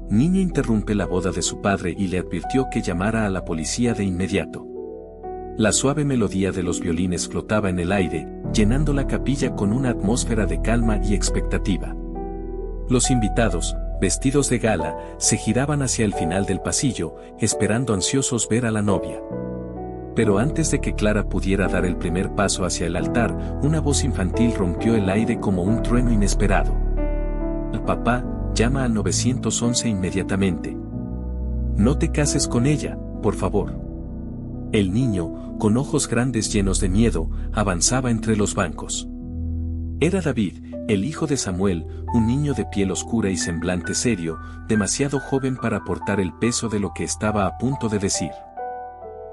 niño interrumpe la boda de su padre y le advirtió que llamara a la policía de inmediato. La suave melodía de los violines flotaba en el aire, llenando la capilla con una atmósfera de calma y expectativa. Los invitados, vestidos de gala, se giraban hacia el final del pasillo, esperando ansiosos ver a la novia. Pero antes de que Clara pudiera dar el primer paso hacia el altar, una voz infantil rompió el aire como un trueno inesperado. El papá, llama al 911 inmediatamente. No te cases con ella, por favor. El niño, con ojos grandes llenos de miedo, avanzaba entre los bancos. Era David, el hijo de Samuel, un niño de piel oscura y semblante serio, demasiado joven para portar el peso de lo que estaba a punto de decir.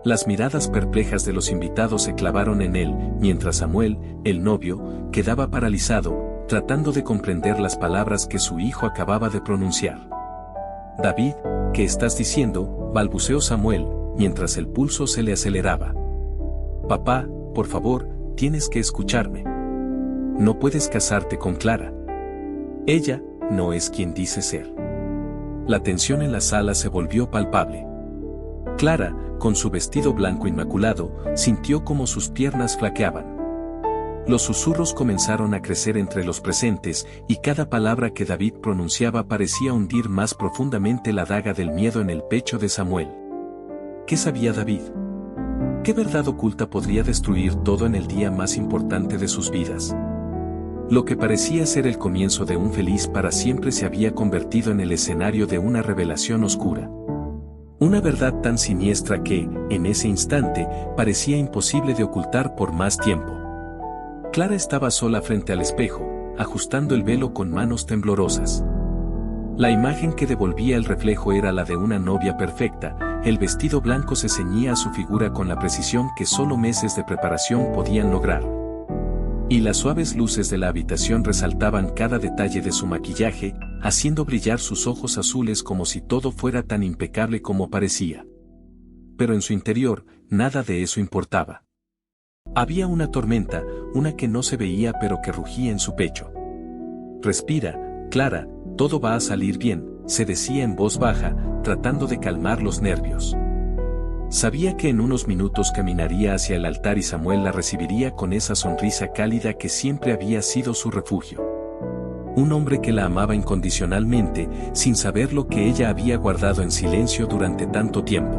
Las miradas perplejas de los invitados se clavaron en él, mientras Samuel, el novio, quedaba paralizado, tratando de comprender las palabras que su hijo acababa de pronunciar. David, ¿qué estás diciendo?, balbuceó Samuel, mientras el pulso se le aceleraba. Papá, por favor, tienes que escucharme. No puedes casarte con Clara. Ella no es quien dice ser. La tensión en la sala se volvió palpable. Clara, con su vestido blanco inmaculado, sintió como sus piernas flaqueaban. Los susurros comenzaron a crecer entre los presentes y cada palabra que David pronunciaba parecía hundir más profundamente la daga del miedo en el pecho de Samuel. ¿Qué sabía David? ¿Qué verdad oculta podría destruir todo en el día más importante de sus vidas? Lo que parecía ser el comienzo de un feliz para siempre se había convertido en el escenario de una revelación oscura. Una verdad tan siniestra que, en ese instante, parecía imposible de ocultar por más tiempo. Clara estaba sola frente al espejo, ajustando el velo con manos temblorosas. La imagen que devolvía el reflejo era la de una novia perfecta, el vestido blanco se ceñía a su figura con la precisión que solo meses de preparación podían lograr. Y las suaves luces de la habitación resaltaban cada detalle de su maquillaje, haciendo brillar sus ojos azules como si todo fuera tan impecable como parecía. Pero en su interior, nada de eso importaba. Había una tormenta, una que no se veía pero que rugía en su pecho. Respira, Clara, todo va a salir bien, se decía en voz baja, tratando de calmar los nervios. Sabía que en unos minutos caminaría hacia el altar y Samuel la recibiría con esa sonrisa cálida que siempre había sido su refugio. Un hombre que la amaba incondicionalmente, sin saber lo que ella había guardado en silencio durante tanto tiempo.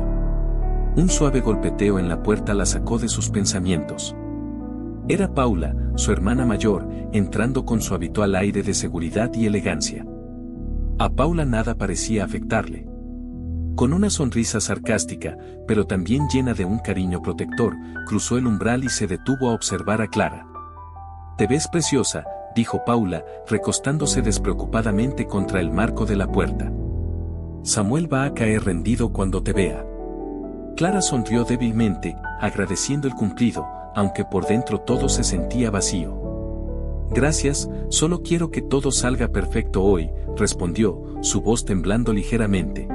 Un suave golpeteo en la puerta la sacó de sus pensamientos. Era Paula, su hermana mayor, entrando con su habitual aire de seguridad y elegancia. A Paula nada parecía afectarle. Con una sonrisa sarcástica, pero también llena de un cariño protector, cruzó el umbral y se detuvo a observar a Clara. «Te ves preciosa», dijo Paula, recostándose despreocupadamente contra el marco de la puerta. «Samuel va a caer rendido cuando te vea». Clara sonrió débilmente, agradeciendo el cumplido, aunque por dentro todo se sentía vacío. «Gracias, solo quiero que todo salga perfecto hoy», respondió, su voz temblando ligeramente.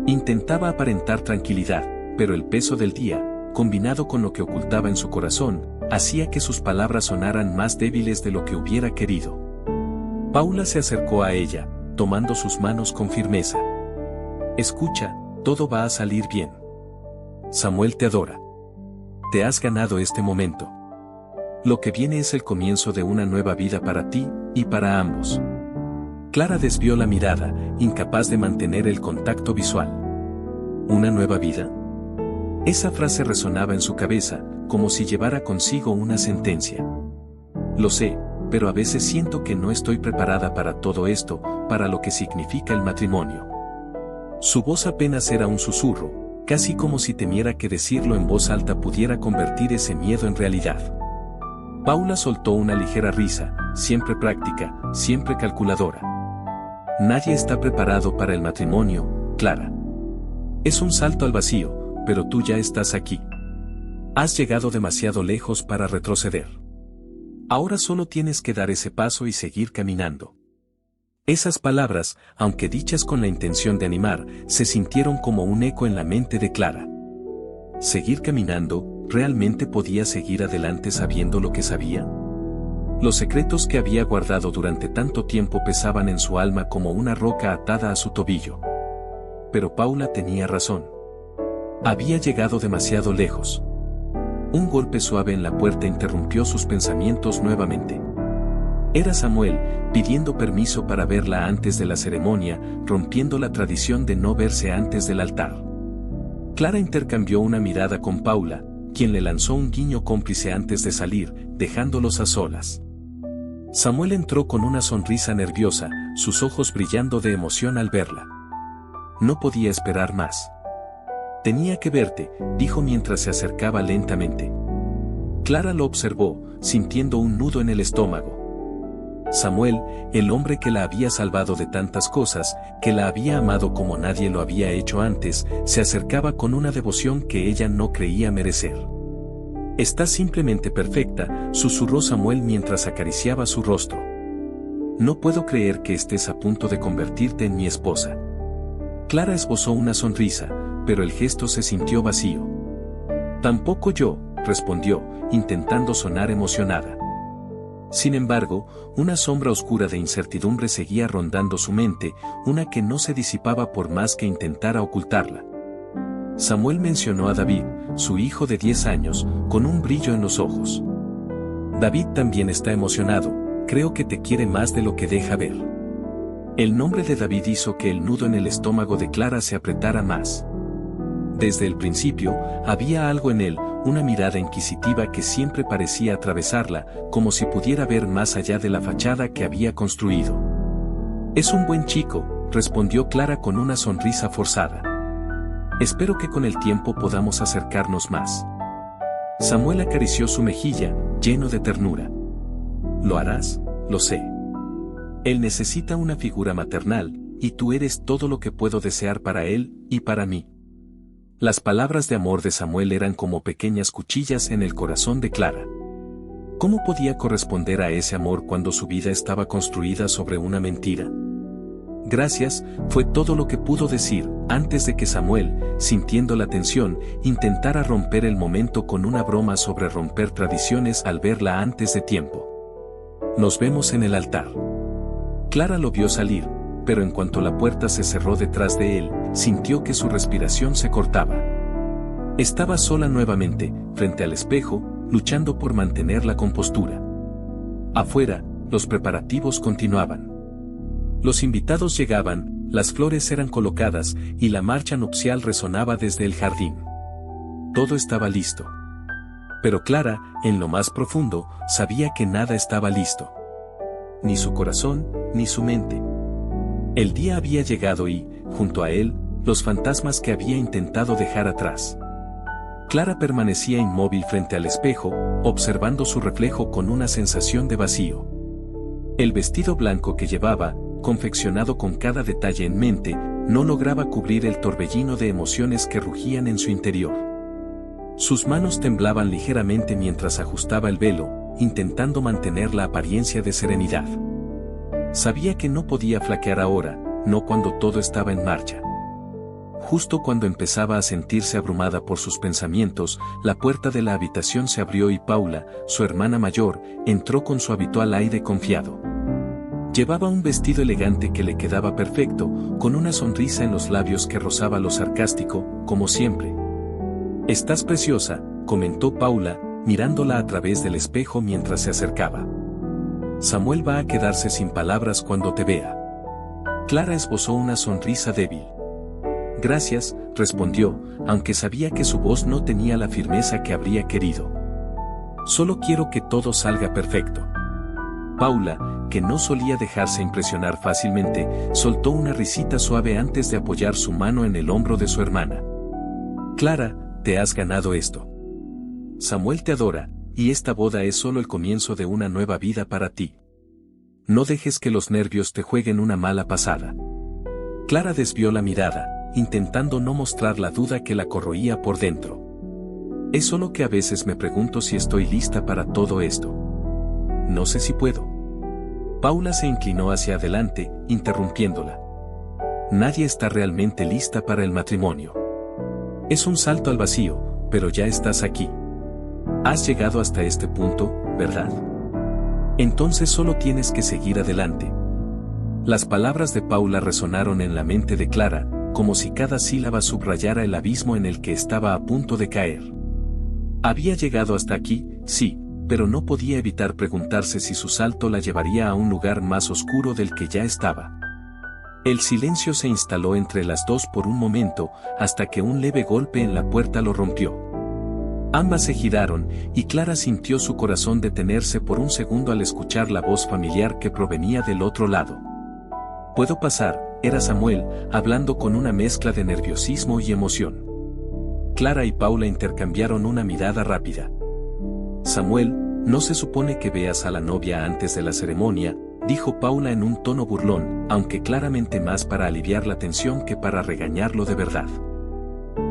Intentaba aparentar tranquilidad, pero el peso del día, combinado con lo que ocultaba en su corazón, hacía que sus palabras sonaran más débiles de lo que hubiera querido. Paula se acercó a ella, tomando sus manos con firmeza. «Escucha, todo va a salir bien. Samuel te adora. Te has ganado este momento. Lo que viene es el comienzo de una nueva vida para ti y para ambos». Clara desvió la mirada, incapaz de mantener el contacto visual. ¿Una nueva vida? Esa frase resonaba en su cabeza, como si llevara consigo una sentencia. Lo sé, pero a veces siento que no estoy preparada para todo esto, para lo que significa el matrimonio. Su voz apenas era un susurro, casi como si temiera que decirlo en voz alta pudiera convertir ese miedo en realidad. Paula soltó una ligera risa, siempre práctica, siempre calculadora. Nadie está preparado para el matrimonio, Clara. Es un salto al vacío, pero tú ya estás aquí. Has llegado demasiado lejos para retroceder. Ahora solo tienes que dar ese paso y seguir caminando. Esas palabras, aunque dichas con la intención de animar, se sintieron como un eco en la mente de Clara. ¿Seguir caminando? ¿Realmente podía seguir adelante sabiendo lo que sabía? Los secretos que había guardado durante tanto tiempo pesaban en su alma como una roca atada a su tobillo. Pero Paula tenía razón. Había llegado demasiado lejos. Un golpe suave en la puerta interrumpió sus pensamientos nuevamente. Era Samuel, pidiendo permiso para verla antes de la ceremonia, rompiendo la tradición de no verse antes del altar. Clara intercambió una mirada con Paula, quien le lanzó un guiño cómplice antes de salir, dejándolos a solas. Samuel entró con una sonrisa nerviosa, sus ojos brillando de emoción al verla. No podía esperar más. Tenía que verte, dijo mientras se acercaba lentamente. Clara lo observó, sintiendo un nudo en el estómago. Samuel, el hombre que la había salvado de tantas cosas, que la había amado como nadie lo había hecho antes, se acercaba con una devoción que ella no creía merecer. «Estás simplemente perfecta», susurró Samuel mientras acariciaba su rostro. «No puedo creer que estés a punto de convertirte en mi esposa». Clara esbozó una sonrisa, pero el gesto se sintió vacío. «Tampoco yo», respondió, intentando sonar emocionada. Sin embargo, una sombra oscura de incertidumbre seguía rondando su mente, una que no se disipaba por más que intentara ocultarla. Samuel mencionó a David, su hijo de 10 años, con un brillo en los ojos. «David también está emocionado, creo que te quiere más de lo que deja ver». El nombre de David hizo que el nudo en el estómago de Clara se apretara más. Desde el principio, había algo en él, una mirada inquisitiva que siempre parecía atravesarla, como si pudiera ver más allá de la fachada que había construido. «Es un buen chico», respondió Clara con una sonrisa forzada. «Espero que con el tiempo podamos acercarnos más». Samuel acarició su mejilla, lleno de ternura. «Lo harás, lo sé. Él necesita una figura maternal, y tú eres todo lo que puedo desear para él y para mí». Las palabras de amor de Samuel eran como pequeñas cuchillas en el corazón de Clara. ¿Cómo podía corresponder a ese amor cuando su vida estaba construida sobre una mentira? «Gracias», fue todo lo que pudo decir, antes de que Samuel, sintiendo la tensión, intentara romper el momento con una broma sobre romper tradiciones al verla antes de tiempo. «Nos vemos en el altar». Clara lo vio salir, pero en cuanto la puerta se cerró detrás de él, sintió que su respiración se cortaba. Estaba sola nuevamente, frente al espejo, luchando por mantener la compostura. Afuera, los preparativos continuaban. Los invitados llegaban, las flores eran colocadas, y la marcha nupcial resonaba desde el jardín. Todo estaba listo. Pero Clara, en lo más profundo, sabía que nada estaba listo. Ni su corazón, ni su mente. El día había llegado y, junto a él, los fantasmas que había intentado dejar atrás. Clara permanecía inmóvil frente al espejo, observando su reflejo con una sensación de vacío. El vestido blanco que llevaba, confeccionado con cada detalle en mente, no lograba cubrir el torbellino de emociones que rugían en su interior. Sus manos temblaban ligeramente mientras ajustaba el velo, intentando mantener la apariencia de serenidad. Sabía que no podía flaquear ahora, no cuando todo estaba en marcha. Justo cuando empezaba a sentirse abrumada por sus pensamientos, la puerta de la habitación se abrió y Paula, su hermana mayor, entró con su habitual aire confiado. Llevaba un vestido elegante que le quedaba perfecto, con una sonrisa en los labios que rozaba lo sarcástico, como siempre. «Estás preciosa», comentó Paula, mirándola a través del espejo mientras se acercaba. «Samuel va a quedarse sin palabras cuando te vea». Clara esbozó una sonrisa débil. «Gracias», respondió, aunque sabía que su voz no tenía la firmeza que habría querido. «Solo quiero que todo salga perfecto». Paula, que no solía dejarse impresionar fácilmente, soltó una risita suave antes de apoyar su mano en el hombro de su hermana. «Clara, te has ganado esto. Samuel te adora, y esta boda es solo el comienzo de una nueva vida para ti. No dejes que los nervios te jueguen una mala pasada». Clara desvió la mirada, intentando no mostrar la duda que la corroía por dentro. «Es solo que a veces me pregunto si estoy lista para todo esto. No sé si puedo». Paula se inclinó hacia adelante, interrumpiéndola. «Nadie está realmente lista para el matrimonio. Es un salto al vacío, pero ya estás aquí. Has llegado hasta este punto, ¿verdad? Entonces solo tienes que seguir adelante. Las palabras de Paula resonaron en la mente de Clara, como si cada sílaba subrayara el abismo en el que estaba a punto de caer. Había llegado hasta aquí, sí, pero no podía evitar preguntarse si su salto la llevaría a un lugar más oscuro del que ya estaba. El silencio se instaló entre las dos por un momento, hasta que un leve golpe en la puerta lo rompió. Ambas se giraron, y Clara sintió su corazón detenerse por un segundo al escuchar la voz familiar que provenía del otro lado. «¿Puedo pasar?», era Samuel, hablando con una mezcla de nerviosismo y emoción. Clara y Paula intercambiaron una mirada rápida. «Samuel, no se supone que veas a la novia antes de la ceremonia», dijo Paula en un tono burlón, aunque claramente más para aliviar la tensión que para regañarlo de verdad.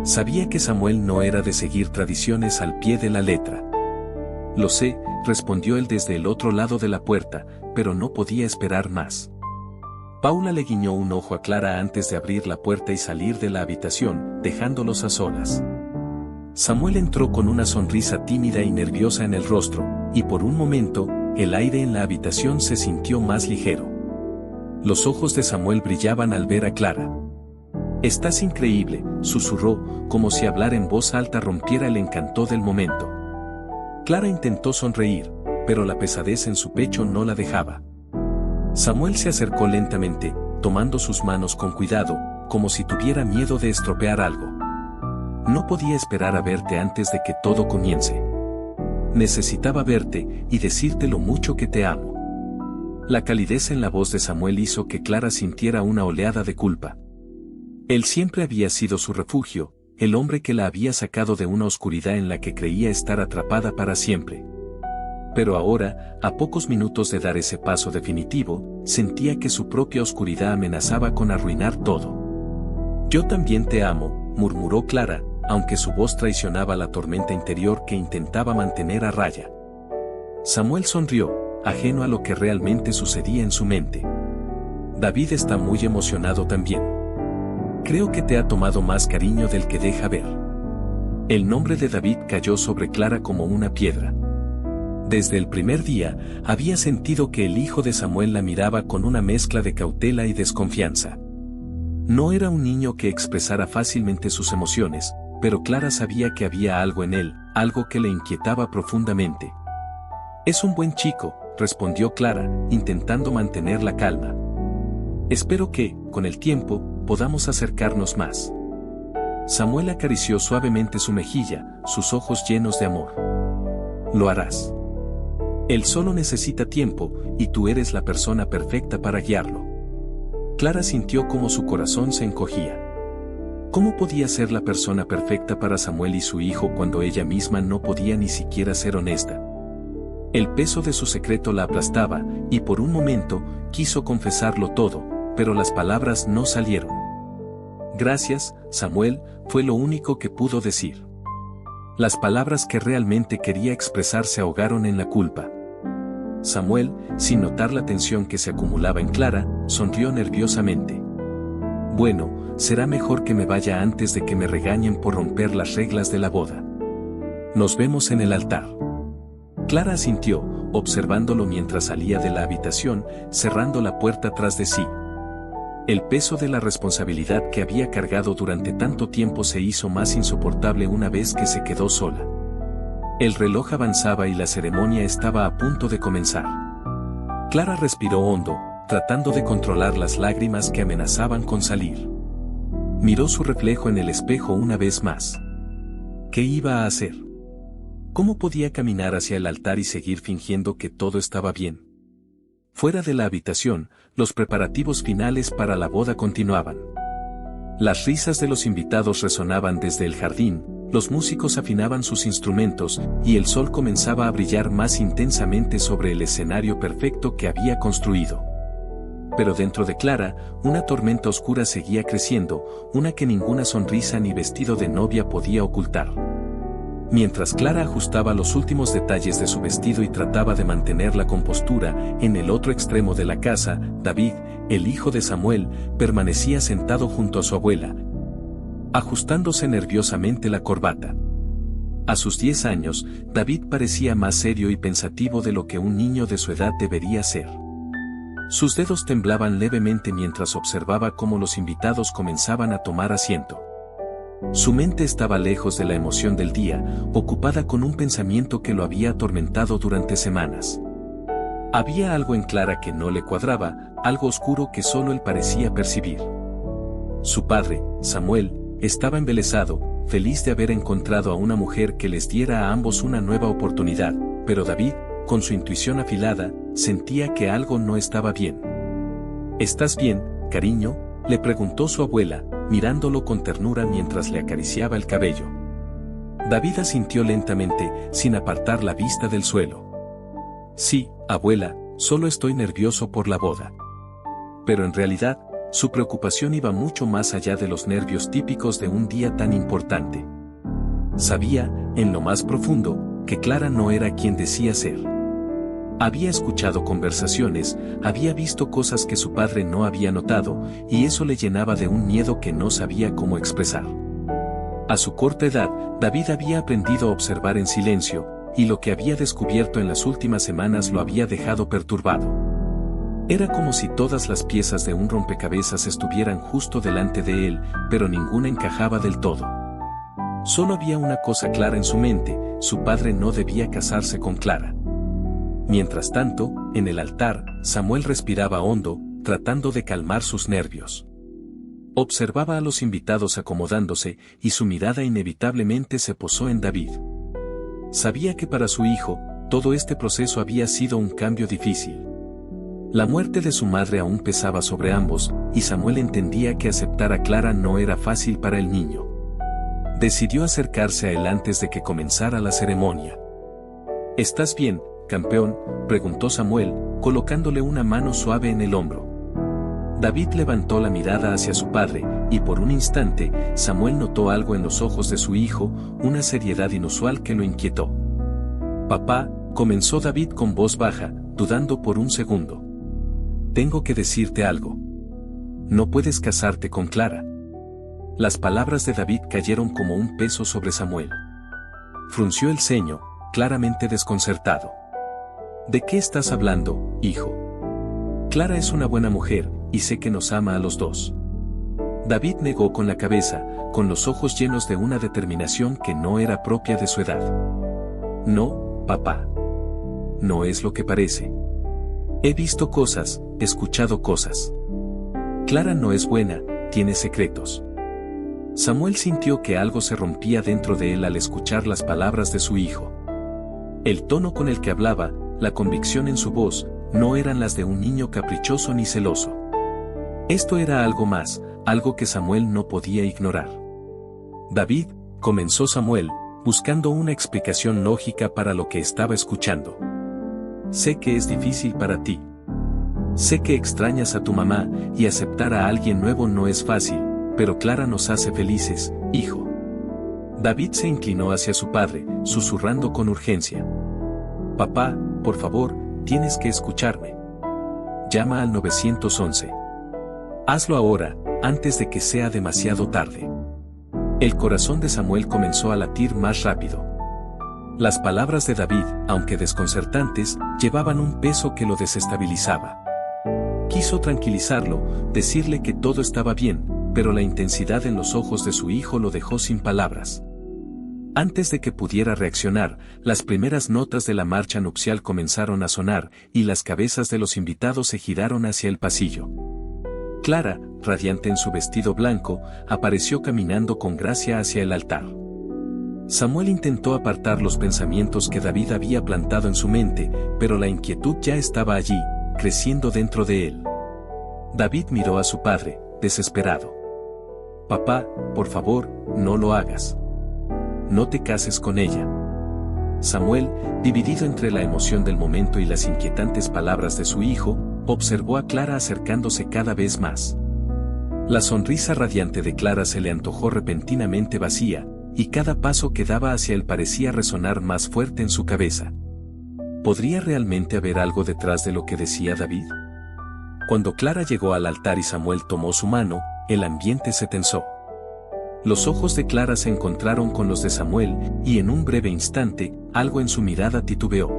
Sabía que Samuel no era de seguir tradiciones al pie de la letra. «Lo sé», respondió él desde el otro lado de la puerta, pero no podía esperar más. Paula le guiñó un ojo a Clara antes de abrir la puerta y salir de la habitación, dejándolos a solas. Samuel entró con una sonrisa tímida y nerviosa en el rostro, y por un momento, el aire en la habitación se sintió más ligero. Los ojos de Samuel brillaban al ver a Clara. «Estás increíble», susurró, como si hablar en voz alta rompiera el encanto del momento. Clara intentó sonreír, pero la pesadez en su pecho no la dejaba. Samuel se acercó lentamente, tomando sus manos con cuidado, como si tuviera miedo de estropear algo. «No podía esperar a verte antes de que todo comience. Necesitaba verte y decirte lo mucho que te amo». La calidez en la voz de Samuel hizo que Clara sintiera una oleada de culpa. Él siempre había sido su refugio, el hombre que la había sacado de una oscuridad en la que creía estar atrapada para siempre. Pero ahora, a pocos minutos de dar ese paso definitivo, sentía que su propia oscuridad amenazaba con arruinar todo. «Yo también te amo», murmuró Clara, aunque su voz traicionaba la tormenta interior que intentaba mantener a raya. Samuel sonrió, ajeno a lo que realmente sucedía en su mente. «David está muy emocionado también. Creo que te ha tomado más cariño del que deja ver». El nombre de David cayó sobre Clara como una piedra. Desde el primer día, había sentido que el hijo de Samuel la miraba con una mezcla de cautela y desconfianza. No era un niño que expresara fácilmente sus emociones, pero Clara sabía que había algo en él, algo que le inquietaba profundamente. «Es un buen chico», respondió Clara, intentando mantener la calma. «Espero que, con el tiempo, podamos acercarnos más». Samuel acarició suavemente su mejilla, sus ojos llenos de amor. «Lo harás. Él solo necesita tiempo, y tú eres la persona perfecta para guiarlo». Clara sintió como su corazón se encogía. ¿Cómo podía ser la persona perfecta para Samuel y su hijo cuando ella misma no podía ni siquiera ser honesta? El peso de su secreto la aplastaba, y por un momento, quiso confesarlo todo, pero las palabras no salieron. «Gracias, Samuel», fue lo único que pudo decir. Las palabras que realmente quería expresar se ahogaron en la culpa. Samuel, sin notar la tensión que se acumulaba en Clara, sonrió nerviosamente. «Bueno, será mejor que me vaya antes de que me regañen por romper las reglas de la boda. Nos vemos en el altar». Clara asintió, observándolo mientras salía de la habitación, cerrando la puerta tras de sí. El peso de la responsabilidad que había cargado durante tanto tiempo se hizo más insoportable una vez que se quedó sola. El reloj avanzaba y la ceremonia estaba a punto de comenzar. Clara respiró hondo, tratando de controlar las lágrimas que amenazaban con salir. Miró su reflejo en el espejo una vez más. ¿Qué iba a hacer? ¿Cómo podía caminar hacia el altar y seguir fingiendo que todo estaba bien? Fuera de la habitación, los preparativos finales para la boda continuaban. Las risas de los invitados resonaban desde el jardín, los músicos afinaban sus instrumentos, y el sol comenzaba a brillar más intensamente sobre el escenario perfecto que había construido. Pero dentro de Clara, una tormenta oscura seguía creciendo, una que ninguna sonrisa ni vestido de novia podía ocultar. Mientras Clara ajustaba los últimos detalles de su vestido y trataba de mantener la compostura, en el otro extremo de la casa, David, el hijo de Samuel, permanecía sentado junto a su abuela, ajustándose nerviosamente la corbata. A sus 10 años, David parecía más serio y pensativo de lo que un niño de su edad debería ser. Sus dedos temblaban levemente mientras observaba cómo los invitados comenzaban a tomar asiento. Su mente estaba lejos de la emoción del día, ocupada con un pensamiento que lo había atormentado durante semanas. Había algo en Clara que no le cuadraba, algo oscuro que solo él parecía percibir. Su padre, Samuel, estaba embelesado, feliz de haber encontrado a una mujer que les diera a ambos una nueva oportunidad, pero David, con su intuición afilada, sentía que algo no estaba bien. ¿Estás bien, cariño?, le preguntó su abuela, mirándolo con ternura mientras le acariciaba el cabello. David asintió lentamente, sin apartar la vista del suelo. Sí, abuela, solo estoy nervioso por la boda. Pero en realidad, su preocupación iba mucho más allá de los nervios típicos de un día tan importante. Sabía, en lo más profundo, que Clara no era quien decía ser. Había escuchado conversaciones, había visto cosas que su padre no había notado, y eso le llenaba de un miedo que no sabía cómo expresar. A su corta edad, David había aprendido a observar en silencio, y lo que había descubierto en las últimas semanas lo había dejado perturbado. Era como si todas las piezas de un rompecabezas estuvieran justo delante de él, pero ninguna encajaba del todo. Solo había una cosa clara en su mente: su padre no debía casarse con Clara. Mientras tanto, en el altar, Samuel respiraba hondo, tratando de calmar sus nervios. Observaba a los invitados acomodándose, y su mirada inevitablemente se posó en David. Sabía que para su hijo, todo este proceso había sido un cambio difícil. La muerte de su madre aún pesaba sobre ambos, y Samuel entendía que aceptar a Clara no era fácil para el niño. Decidió acercarse a él antes de que comenzara la ceremonia. ¿Estás bien, campeón?, preguntó Samuel, colocándole una mano suave en el hombro. David levantó la mirada hacia su padre, y por un instante, Samuel notó algo en los ojos de su hijo, una seriedad inusual que lo inquietó. Papá, comenzó David con voz baja, dudando por un segundo. Tengo que decirte algo. No puedes casarte con Clara. Las palabras de David cayeron como un peso sobre Samuel. Frunció el ceño, claramente desconcertado. ¿De qué estás hablando, hijo? Clara es una buena mujer, y sé que nos ama a los dos. David negó con la cabeza, con los ojos llenos de una determinación que no era propia de su edad. No, papá. No es lo que parece. He visto cosas, escuchado cosas. Clara no es buena, tiene secretos. Samuel sintió que algo se rompía dentro de él al escuchar las palabras de su hijo. El tono con el que hablaba, la convicción en su voz, no eran las de un niño caprichoso ni celoso. Esto era algo más, algo que Samuel no podía ignorar. David, comenzó Samuel, buscando una explicación lógica para lo que estaba escuchando. Sé que es difícil para ti. Sé que extrañas a tu mamá, y aceptar a alguien nuevo no es fácil, pero Clara nos hace felices, hijo. David se inclinó hacia su padre, susurrando con urgencia. Papá, por favor, tienes que escucharme. Llama al 911. Hazlo ahora, antes de que sea demasiado tarde. El corazón de Samuel comenzó a latir más rápido. Las palabras de David, aunque desconcertantes, llevaban un peso que lo desestabilizaba. Quiso tranquilizarlo, decirle que todo estaba bien, pero la intensidad en los ojos de su hijo lo dejó sin palabras. Antes de que pudiera reaccionar, las primeras notas de la marcha nupcial comenzaron a sonar, y las cabezas de los invitados se giraron hacia el pasillo. Clara, radiante en su vestido blanco, apareció caminando con gracia hacia el altar. Samuel intentó apartar los pensamientos que David había plantado en su mente, pero la inquietud ya estaba allí, creciendo dentro de él. David miró a su padre, desesperado. Papá, por favor, no lo hagas. No te cases con ella. Samuel, dividido entre la emoción del momento y las inquietantes palabras de su hijo, observó a Clara acercándose cada vez más. La sonrisa radiante de Clara se le antojó repentinamente vacía, y cada paso que daba hacia él parecía resonar más fuerte en su cabeza. ¿Podría realmente haber algo detrás de lo que decía David? Cuando Clara llegó al altar y Samuel tomó su mano, el ambiente se tensó. Los ojos de Clara se encontraron con los de Samuel, y en un breve instante, algo en su mirada titubeó.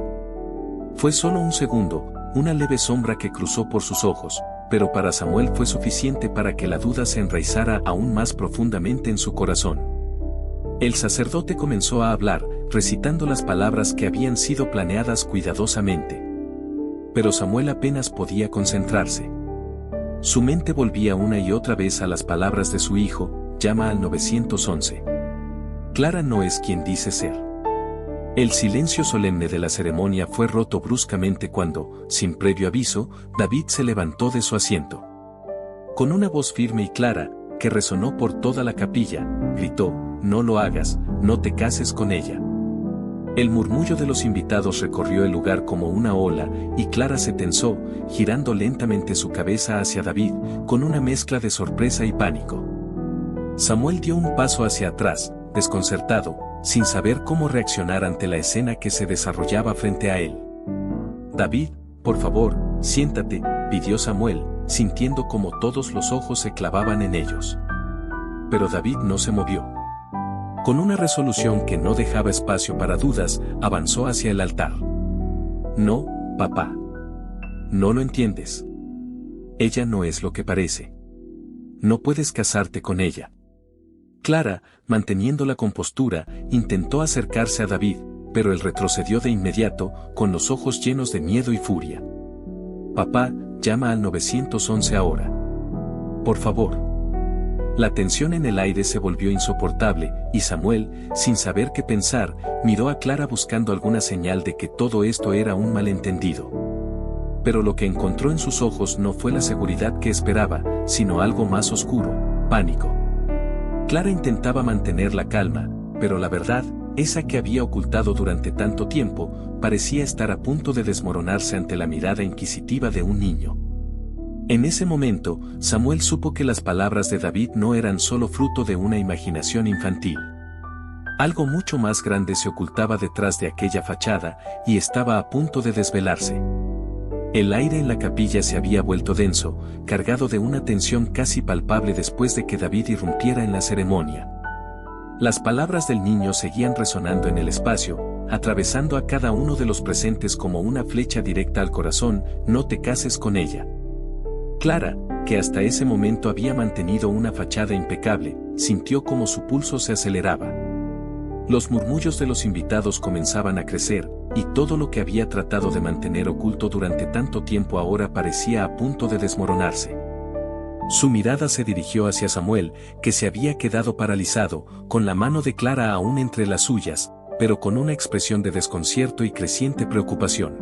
Fue solo un segundo, una leve sombra que cruzó por sus ojos, pero para Samuel fue suficiente para que la duda se enraizara aún más profundamente en su corazón. El sacerdote comenzó a hablar, recitando las palabras que habían sido planeadas cuidadosamente. Pero Samuel apenas podía concentrarse. Su mente volvía una y otra vez a las palabras de su hijo: llama al 911. Clara no es quien dice ser. El silencio solemne de la ceremonia fue roto bruscamente cuando, sin previo aviso, David se levantó de su asiento. Con una voz firme y clara, que resonó por toda la capilla, gritó: no lo hagas, no te cases con ella. El murmullo de los invitados recorrió el lugar como una ola, y Clara se tensó, girando lentamente su cabeza hacia David, con una mezcla de sorpresa y pánico. Samuel dio un paso hacia atrás, desconcertado, sin saber cómo reaccionar ante la escena que se desarrollaba frente a él. David, por favor, siéntate, pidió Samuel, sintiendo como todos los ojos se clavaban en ellos. Pero David no se movió. Con una resolución que no dejaba espacio para dudas, avanzó hacia el altar. No, papá. No lo entiendes. Ella no es lo que parece. No puedes casarte con ella. Clara, manteniendo la compostura, intentó acercarse a David, pero él retrocedió de inmediato, con los ojos llenos de miedo y furia. Papá, llama al 911 ahora. Por favor. La tensión en el aire se volvió insoportable, y Samuel, sin saber qué pensar, miró a Clara buscando alguna señal de que todo esto era un malentendido. Pero lo que encontró en sus ojos no fue la seguridad que esperaba, sino algo más oscuro: pánico. Clara intentaba mantener la calma, pero la verdad, esa que había ocultado durante tanto tiempo, parecía estar a punto de desmoronarse ante la mirada inquisitiva de un niño. En ese momento, Samuel supo que las palabras de David no eran solo fruto de una imaginación infantil. Algo mucho más grande se ocultaba detrás de aquella fachada, y estaba a punto de desvelarse. El aire en la capilla se había vuelto denso, cargado de una tensión casi palpable después de que David irrumpiera en la ceremonia. Las palabras del niño seguían resonando en el espacio, atravesando a cada uno de los presentes como una flecha directa al corazón: no te cases con ella. Clara, que hasta ese momento había mantenido una fachada impecable, sintió como su pulso se aceleraba. Los murmullos de los invitados comenzaban a crecer, y todo lo que había tratado de mantener oculto durante tanto tiempo ahora parecía a punto de desmoronarse. Su mirada se dirigió hacia Samuel, que se había quedado paralizado, con la mano de Clara aún entre las suyas, pero con una expresión de desconcierto y creciente preocupación.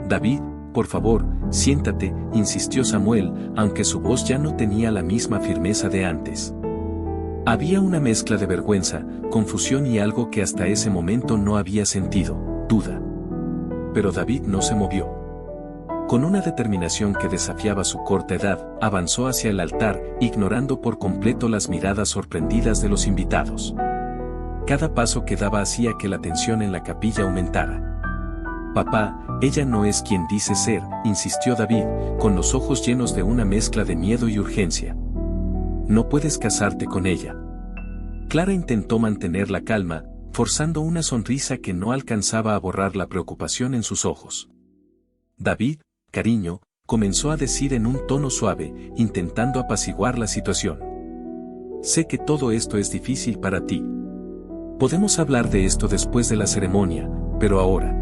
David, por favor, siéntate, insistió Samuel, aunque su voz ya no tenía la misma firmeza de antes. Había una mezcla de vergüenza, confusión y algo que hasta ese momento no había sentido: duda. Pero David no se movió. Con una determinación que desafiaba su corta edad, avanzó hacia el altar, ignorando por completo las miradas sorprendidas de los invitados. Cada paso que daba hacía que la tensión en la capilla aumentara. Papá, ella no es quien dice ser, insistió David, con los ojos llenos de una mezcla de miedo y urgencia. No puedes casarte con ella. Clara intentó mantener la calma, forzando una sonrisa que no alcanzaba a borrar la preocupación en sus ojos. David, cariño, comenzó a decir en un tono suave, intentando apaciguar la situación. Sé que todo esto es difícil para ti. Podemos hablar de esto después de la ceremonia, pero ahora.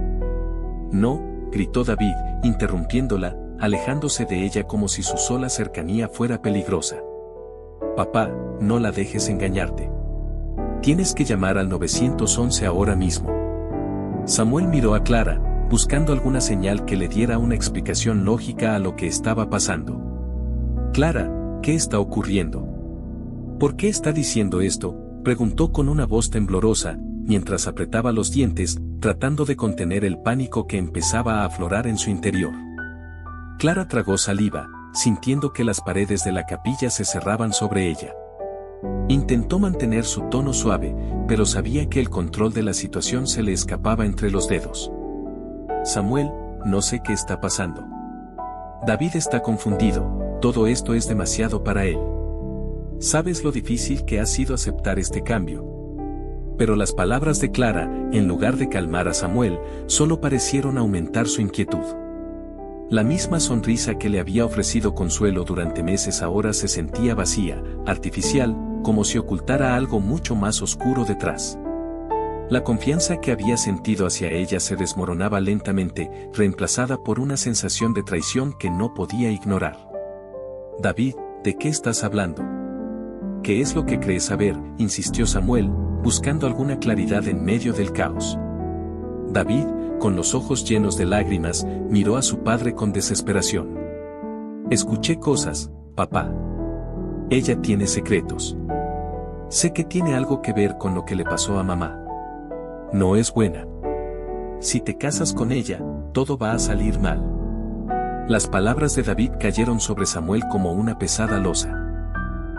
No, gritó David, interrumpiéndola, alejándose de ella como si su sola cercanía fuera peligrosa. Papá, no la dejes engañarte. Tienes que llamar al 911 ahora mismo. Samuel miró a Clara, buscando alguna señal que le diera una explicación lógica a lo que estaba pasando. Clara, ¿qué está ocurriendo? ¿Por qué está diciendo esto?, preguntó con una voz temblorosa, mientras apretaba los dientes, tratando de contener el pánico que empezaba a aflorar en su interior. Clara tragó saliva, sintiendo que las paredes de la capilla se cerraban sobre ella. Intentó mantener su tono suave, pero sabía que el control de la situación se le escapaba entre los dedos. Samuel, no sé qué está pasando. David está confundido, todo esto es demasiado para él. Sabes lo difícil que ha sido aceptar este cambio. Pero las palabras de Clara, en lugar de calmar a Samuel, solo parecieron aumentar su inquietud. La misma sonrisa que le había ofrecido consuelo durante meses ahora se sentía vacía, artificial, como si ocultara algo mucho más oscuro detrás. La confianza que había sentido hacia ella se desmoronaba lentamente, reemplazada por una sensación de traición que no podía ignorar. David, ¿de qué estás hablando? ¿Qué es lo que crees saber?, insistió Samuel, buscando alguna claridad en medio del caos. David, con los ojos llenos de lágrimas, miró a su padre con desesperación. Escuché cosas, papá. Ella tiene secretos. Sé que tiene algo que ver con lo que le pasó a mamá. No es buena. Si te casas con ella, todo va a salir mal. Las palabras de David cayeron sobre Samuel como una pesada losa.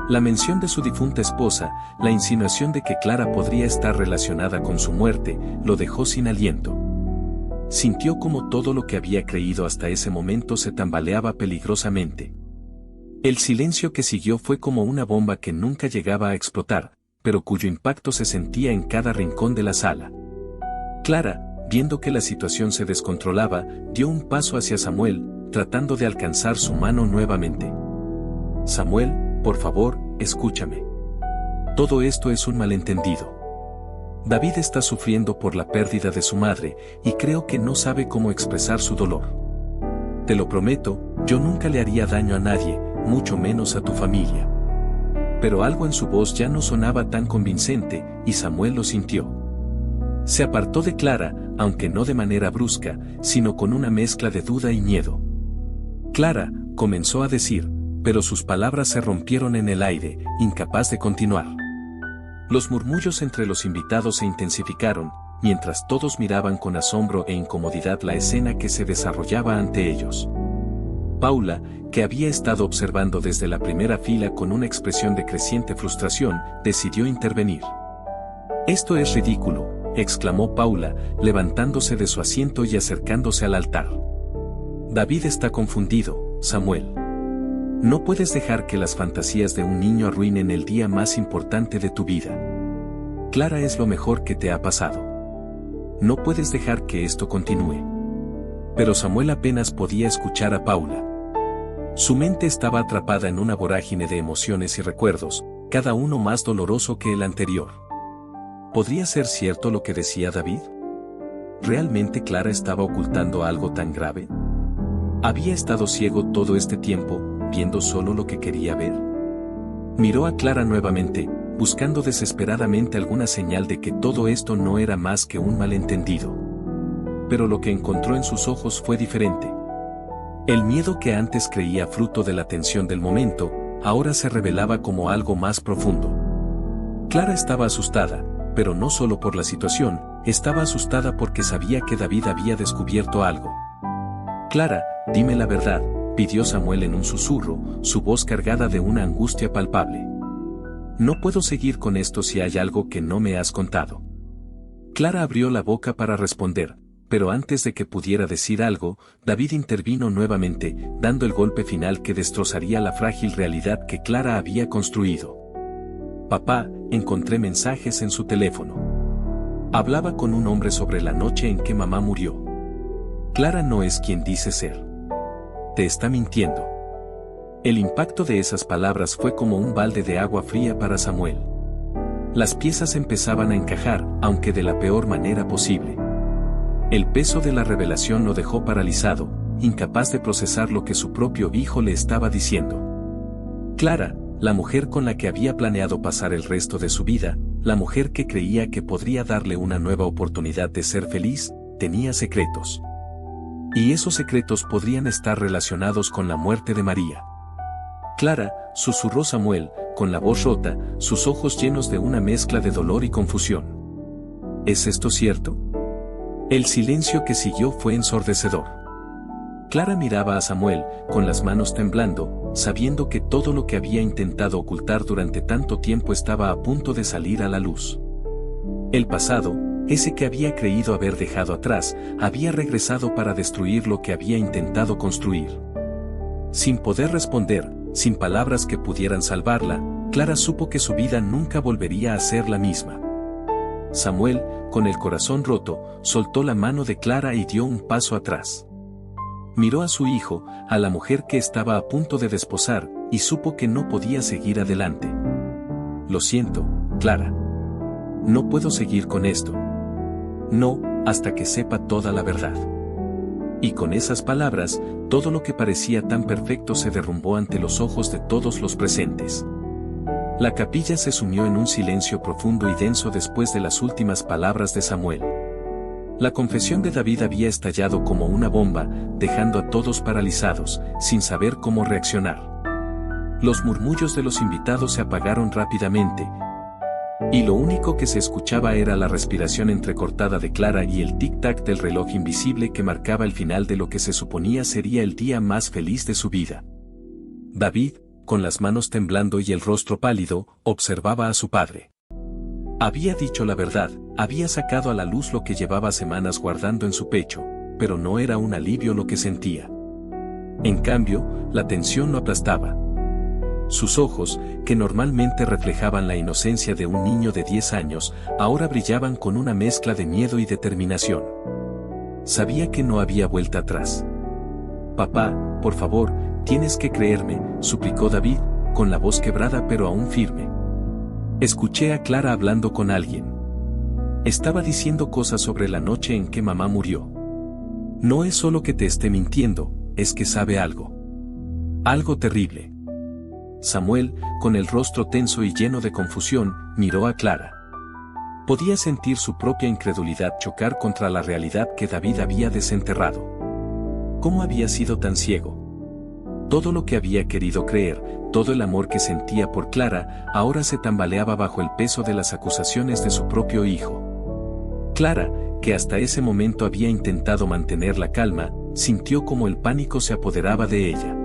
La mención de su difunta esposa, la insinuación de que Clara podría estar relacionada con su muerte, lo dejó sin aliento. Sintió como todo lo que había creído hasta ese momento se tambaleaba peligrosamente. El silencio que siguió fue como una bomba que nunca llegaba a explotar, pero cuyo impacto se sentía en cada rincón de la sala. Clara, viendo que la situación se descontrolaba, dio un paso hacia Samuel, tratando de alcanzar su mano nuevamente. Samuel, por favor, escúchame. Todo esto es un malentendido. David está sufriendo por la pérdida de su madre, y creo que no sabe cómo expresar su dolor. Te lo prometo, yo nunca le haría daño a nadie, mucho menos a tu familia. Pero algo en su voz ya no sonaba tan convincente, y Samuel lo sintió. Se apartó de Clara, aunque no de manera brusca, sino con una mezcla de duda y miedo. Clara, comenzó a decir, pero sus palabras se rompieron en el aire, incapaz de continuar. Los murmullos entre los invitados se intensificaron, mientras todos miraban con asombro e incomodidad la escena que se desarrollaba ante ellos. Paula, que había estado observando desde la primera fila con una expresión de creciente frustración, decidió intervenir. «Esto es ridículo», exclamó Paula, levantándose de su asiento y acercándose al altar. «David está confundido, Samuel. No puedes dejar que las fantasías de un niño arruinen el día más importante de tu vida. Clara es lo mejor que te ha pasado. No puedes dejar que esto continúe». Pero Samuel apenas podía escuchar a Paula. Su mente estaba atrapada en una vorágine de emociones y recuerdos, cada uno más doloroso que el anterior. ¿Podría ser cierto lo que decía David? ¿Realmente Clara estaba ocultando algo tan grave? ¿Había estado ciego todo este tiempo, viendo solo lo que quería ver? Miró a Clara nuevamente, buscando desesperadamente alguna señal de que todo esto no era más que un malentendido. Pero lo que encontró en sus ojos fue diferente. El miedo que antes creía fruto de la tensión del momento, ahora se revelaba como algo más profundo. Clara estaba asustada, pero no solo por la situación, estaba asustada porque sabía que David había descubierto algo. «Clara, dime la verdad», pidió Samuel en un susurro, su voz cargada de una angustia palpable. «No puedo seguir con esto si hay algo que no me has contado». Clara abrió la boca para responder, pero antes de que pudiera decir algo, David intervino nuevamente, dando el golpe final que destrozaría la frágil realidad que Clara había construido. «Papá, encontré mensajes en su teléfono. Hablaba con un hombre sobre la noche en que mamá murió. Clara no es quien dice ser. Te está mintiendo». El impacto de esas palabras fue como un balde de agua fría para Samuel. Las piezas empezaban a encajar, aunque de la peor manera posible. El peso de la revelación lo dejó paralizado, incapaz de procesar lo que su propio hijo le estaba diciendo. Clara, la mujer con la que había planeado pasar el resto de su vida, la mujer que creía que podría darle una nueva oportunidad de ser feliz, tenía secretos. Y esos secretos podrían estar relacionados con la muerte de María. «Clara», susurró Samuel, con la voz rota, sus ojos llenos de una mezcla de dolor y confusión. «¿Es esto cierto?». El silencio que siguió fue ensordecedor. Clara miraba a Samuel, con las manos temblando, sabiendo que todo lo que había intentado ocultar durante tanto tiempo estaba a punto de salir a la luz. El pasado, ese que había creído haber dejado atrás, había regresado para destruir lo que había intentado construir. Sin poder responder, sin palabras que pudieran salvarla, Clara supo que su vida nunca volvería a ser la misma. Samuel, con el corazón roto, soltó la mano de Clara y dio un paso atrás. Miró a su hijo, a la mujer que estaba a punto de desposar, y supo que no podía seguir adelante. Lo siento, Clara. No puedo seguir con esto. No, hasta que sepa toda la verdad. Y con esas palabras, todo lo que parecía tan perfecto se derrumbó ante los ojos de todos los presentes. La capilla se sumió en un silencio profundo y denso después de las últimas palabras de Samuel. La confesión de David había estallado como una bomba, dejando a todos paralizados, sin saber cómo reaccionar. Los murmullos de los invitados se apagaron rápidamente, y lo único que se escuchaba era la respiración entrecortada de Clara y el tic-tac del reloj invisible que marcaba el final de lo que se suponía sería el día más feliz de su vida. David, con las manos temblando y el rostro pálido, observaba a su padre. Había dicho la verdad, había sacado a la luz lo que llevaba semanas guardando en su pecho, pero no era un alivio lo que sentía. En cambio, la tensión lo aplastaba. Sus ojos, que normalmente reflejaban la inocencia de un niño de 10 años, ahora brillaban con una mezcla de miedo y determinación. Sabía que no había vuelta atrás. «Papá, por favor, tienes que creerme», suplicó David, con la voz quebrada pero aún firme. Escuché a Clara hablando con alguien. Estaba diciendo cosas sobre la noche en que mamá murió. No es solo que te esté mintiendo, es que sabe algo. Algo terrible. Samuel, con el rostro tenso y lleno de confusión, miró a Clara. Podía sentir su propia incredulidad chocar contra la realidad que David había desenterrado. ¿Cómo había sido tan ciego? Todo lo que había querido creer, todo el amor que sentía por Clara, ahora se tambaleaba bajo el peso de las acusaciones de su propio hijo. Clara, que hasta ese momento había intentado mantener la calma, sintió como el pánico se apoderaba de ella.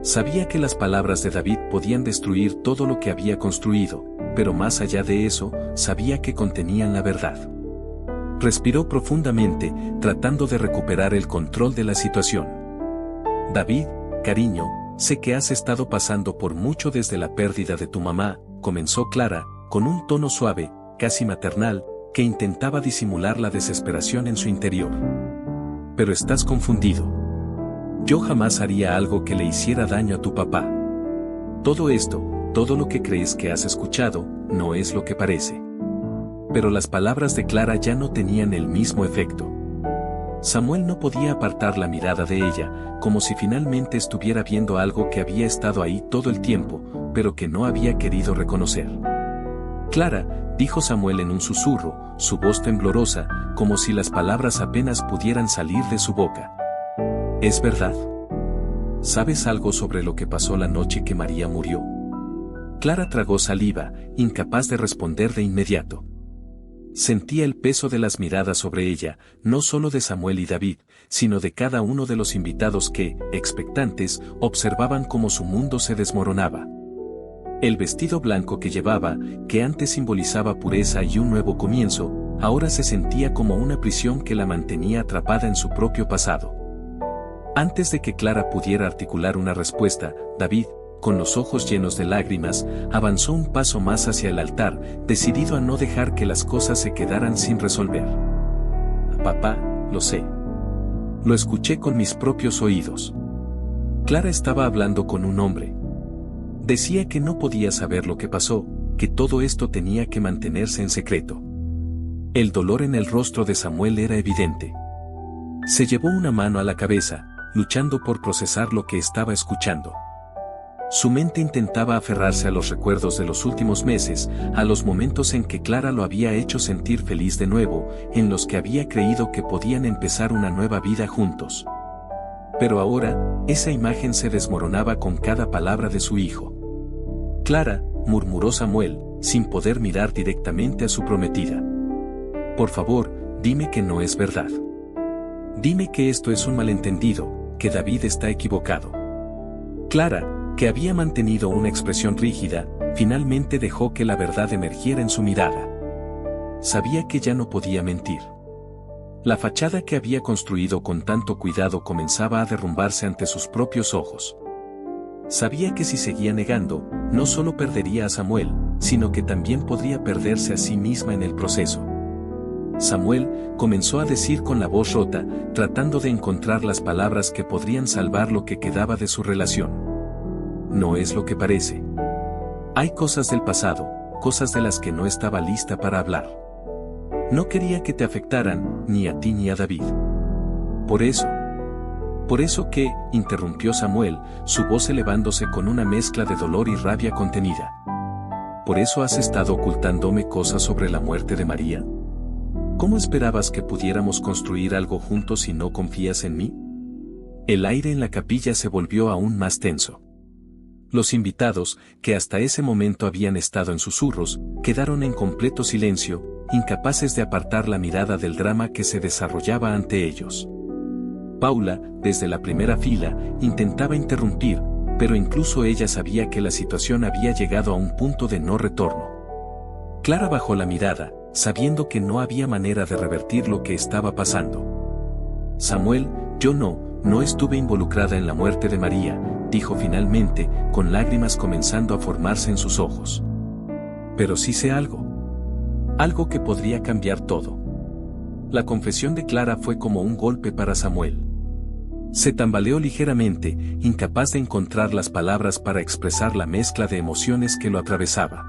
Sabía que las palabras de David podían destruir todo lo que había construido, pero más allá de eso, sabía que contenían la verdad. Respiró profundamente, tratando de recuperar el control de la situación. «David, cariño, sé que has estado pasando por mucho desde la pérdida de tu mamá», comenzó Clara, con un tono suave, casi maternal, que intentaba disimular la desesperación en su interior. «Pero estás confundido. Yo jamás haría algo que le hiciera daño a tu papá. Todo esto, todo lo que crees que has escuchado, no es lo que parece». Pero las palabras de Clara ya no tenían el mismo efecto. Samuel no podía apartar la mirada de ella, como si finalmente estuviera viendo algo que había estado ahí todo el tiempo, pero que no había querido reconocer. «Clara», dijo Samuel en un susurro, su voz temblorosa, como si las palabras apenas pudieran salir de su boca. «¿Es verdad? ¿Sabes algo sobre lo que pasó la noche que María murió?» Clara tragó saliva, incapaz de responder de inmediato. Sentía el peso de las miradas sobre ella, no solo de Samuel y David, sino de cada uno de los invitados que, expectantes, observaban cómo su mundo se desmoronaba. El vestido blanco que llevaba, que antes simbolizaba pureza y un nuevo comienzo, ahora se sentía como una prisión que la mantenía atrapada en su propio pasado. Antes de que Clara pudiera articular una respuesta, David, con los ojos llenos de lágrimas, avanzó un paso más hacia el altar, decidido a no dejar que las cosas se quedaran sin resolver. «Papá, lo sé. Lo escuché con mis propios oídos. Clara estaba hablando con un hombre. Decía que no podía saber lo que pasó, que todo esto tenía que mantenerse en secreto». El dolor en el rostro de Samuel era evidente. Se llevó una mano a la cabeza, luchando por procesar lo que estaba escuchando. Su mente intentaba aferrarse a los recuerdos de los últimos meses, a los momentos en que Clara lo había hecho sentir feliz de nuevo, en los que había creído que podían empezar una nueva vida juntos. Pero ahora, esa imagen se desmoronaba con cada palabra de su hijo. «Clara», murmuró Samuel, sin poder mirar directamente a su prometida. «Por favor, dime que no es verdad. Dime que esto es un malentendido, que David está equivocado». Clara, que había mantenido una expresión rígida, finalmente dejó que la verdad emergiera en su mirada. Sabía que ya no podía mentir. La fachada que había construido con tanto cuidado comenzaba a derrumbarse ante sus propios ojos. Sabía que si seguía negando, no solo perdería a Samuel, sino que también podría perderse a sí misma en el proceso. Samuel comenzó a decir con la voz rota, tratando de encontrar las palabras que podrían salvar lo que quedaba de su relación. No es lo que parece. Hay cosas del pasado, cosas de las que no estaba lista para hablar. No quería que te afectaran, ni a ti ni a David. Por eso que, interrumpió Samuel, su voz elevándose con una mezcla de dolor y rabia contenida. ¿Por eso has estado ocultándome cosas sobre la muerte de María? ¿Cómo esperabas que pudiéramos construir algo juntos si no confías en mí? El aire en la capilla se volvió aún más tenso. Los invitados, que hasta ese momento habían estado en susurros, quedaron en completo silencio, incapaces de apartar la mirada del drama que se desarrollaba ante ellos. Paula, desde la primera fila, intentaba interrumpir, pero incluso ella sabía que la situación había llegado a un punto de no retorno. Clara bajó la mirada, sabiendo que no había manera de revertir lo que estaba pasando. Samuel, yo no estuve involucrada en la muerte de María, dijo finalmente, con lágrimas comenzando a formarse en sus ojos. Pero sí sé algo. Algo que podría cambiar todo. La confesión de Clara fue como un golpe para Samuel. Se tambaleó ligeramente, incapaz de encontrar las palabras para expresar la mezcla de emociones que lo atravesaba.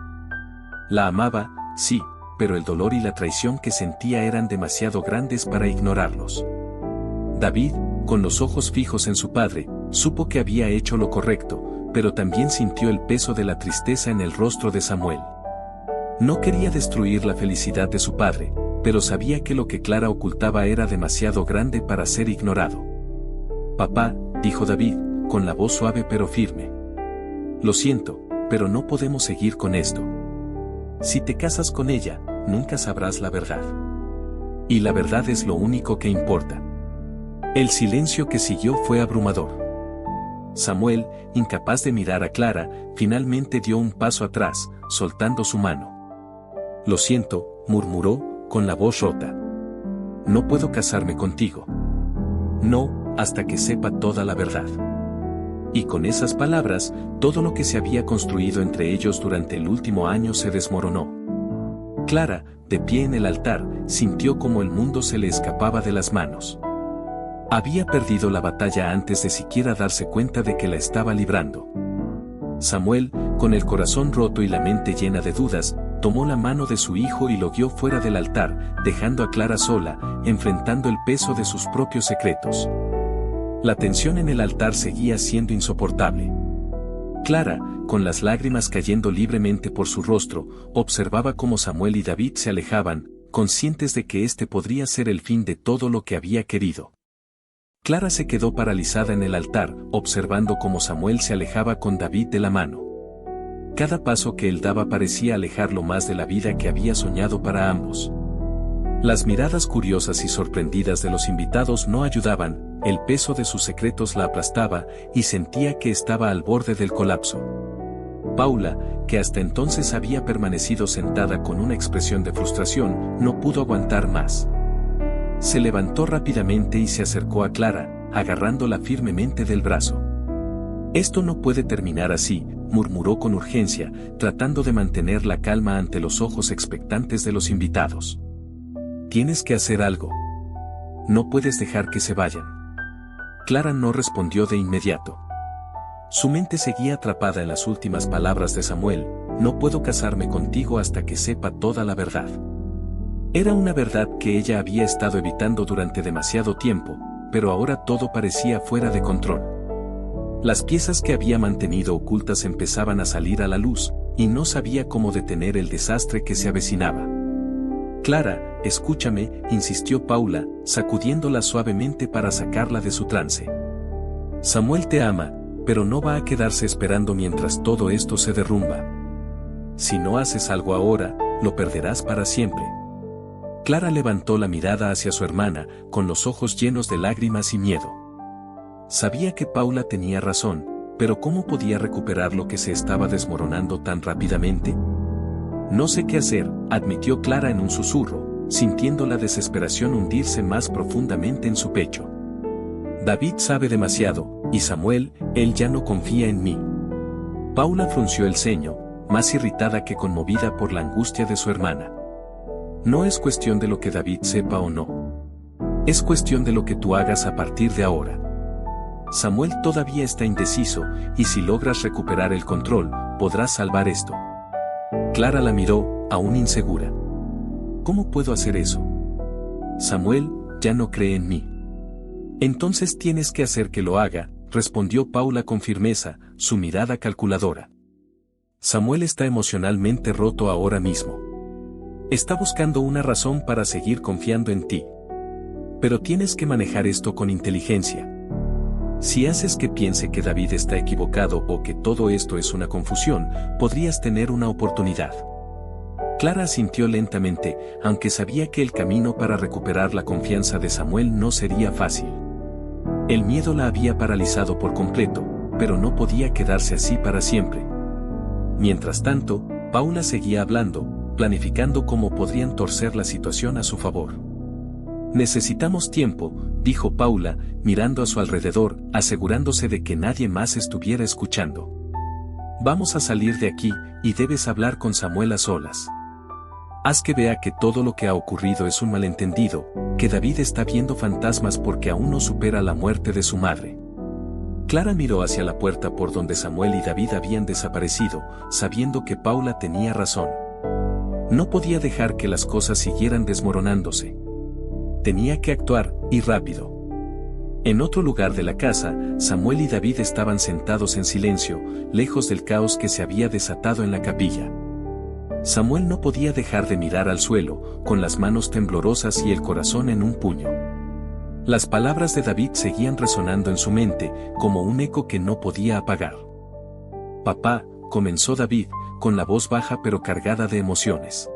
La amaba, sí, pero el dolor y la traición que sentía eran demasiado grandes para ignorarlos. David, con los ojos fijos en su padre, supo que había hecho lo correcto, pero también sintió el peso de la tristeza en el rostro de Samuel. No quería destruir la felicidad de su padre, pero sabía que lo que Clara ocultaba era demasiado grande para ser ignorado. Papá, dijo David, con la voz suave pero firme. Lo siento, pero no podemos seguir con esto. Si te casas con ella, nunca sabrás la verdad. Y la verdad es lo único que importa. El silencio que siguió fue abrumador. Samuel, incapaz de mirar a Clara, finalmente dio un paso atrás, soltando su mano. Lo siento, murmuró, con la voz rota. No puedo casarme contigo. No, hasta que sepa toda la verdad. Y con esas palabras, todo lo que se había construido entre ellos durante el último año se desmoronó. Clara, de pie en el altar, sintió como el mundo se le escapaba de las manos. Había perdido la batalla antes de siquiera darse cuenta de que la estaba librando. Samuel, con el corazón roto y la mente llena de dudas, tomó la mano de su hijo y lo guió fuera del altar, dejando a Clara sola, enfrentando el peso de sus propios secretos. La tensión en el altar seguía siendo insoportable. Clara, con las lágrimas cayendo libremente por su rostro, observaba cómo Samuel y David se alejaban, conscientes de que este podría ser el fin de todo lo que había querido. Clara se quedó paralizada en el altar, observando cómo Samuel se alejaba con David de la mano. Cada paso que él daba parecía alejarlo más de la vida que había soñado para ambos. Las miradas curiosas y sorprendidas de los invitados no ayudaban, el peso de sus secretos la aplastaba, y sentía que estaba al borde del colapso. Paula, que hasta entonces había permanecido sentada con una expresión de frustración, no pudo aguantar más. Se levantó rápidamente y se acercó a Clara, agarrándola firmemente del brazo. Esto no puede terminar así, murmuró con urgencia, tratando de mantener la calma ante los ojos expectantes de los invitados. Tienes que hacer algo. No puedes dejar que se vayan. Clara no respondió de inmediato. Su mente seguía atrapada en las últimas palabras de Samuel: no puedo casarme contigo hasta que sepa toda la verdad. Era una verdad que ella había estado evitando durante demasiado tiempo, pero ahora todo parecía fuera de control. Las piezas que había mantenido ocultas empezaban a salir a la luz, y no sabía cómo detener el desastre que se avecinaba. Clara, escúchame, insistió Paula, sacudiéndola suavemente para sacarla de su trance. Samuel te ama, pero no va a quedarse esperando mientras todo esto se derrumba. Si no haces algo ahora, lo perderás para siempre. Clara levantó la mirada hacia su hermana, con los ojos llenos de lágrimas y miedo. Sabía que Paula tenía razón, pero ¿cómo podía recuperar lo que se estaba desmoronando tan rápidamente? No sé qué hacer, admitió Clara en un susurro, sintiendo la desesperación hundirse más profundamente en su pecho. David sabe demasiado, y Samuel, él ya no confía en mí. Paula frunció el ceño, más irritada que conmovida por la angustia de su hermana. No es cuestión de lo que David sepa o no. Es cuestión de lo que tú hagas a partir de ahora. Samuel todavía está indeciso, y si logras recuperar el control, podrás salvar esto. Clara la miró, aún insegura. ¿Cómo puedo hacer eso? Samuel ya no cree en mí. Entonces tienes que hacer que lo haga, respondió Paula con firmeza, su mirada calculadora. Samuel está emocionalmente roto ahora mismo. Está buscando una razón para seguir confiando en ti. Pero tienes que manejar esto con inteligencia. Si haces que piense que David está equivocado o que todo esto es una confusión, podrías tener una oportunidad. Clara asintió lentamente, aunque sabía que el camino para recuperar la confianza de Samuel no sería fácil. El miedo la había paralizado por completo, pero no podía quedarse así para siempre. Mientras tanto, Paula seguía hablando, planificando cómo podrían torcer la situación a su favor. Necesitamos tiempo, dijo Paula, mirando a su alrededor, asegurándose de que nadie más estuviera escuchando. Vamos a salir de aquí, y debes hablar con Samuel a solas. Haz que vea que todo lo que ha ocurrido es un malentendido, que David está viendo fantasmas porque aún no supera la muerte de su madre. Clara miró hacia la puerta por donde Samuel y David habían desaparecido, sabiendo que Paula tenía razón. No podía dejar que las cosas siguieran desmoronándose. Tenía que actuar, y rápido. En otro lugar de la casa, Samuel y David estaban sentados en silencio, lejos del caos que se había desatado en la capilla. Samuel no podía dejar de mirar al suelo, con las manos temblorosas y el corazón en un puño. Las palabras de David seguían resonando en su mente, como un eco que no podía apagar. Papá, comenzó David, con la voz baja pero cargada de emociones.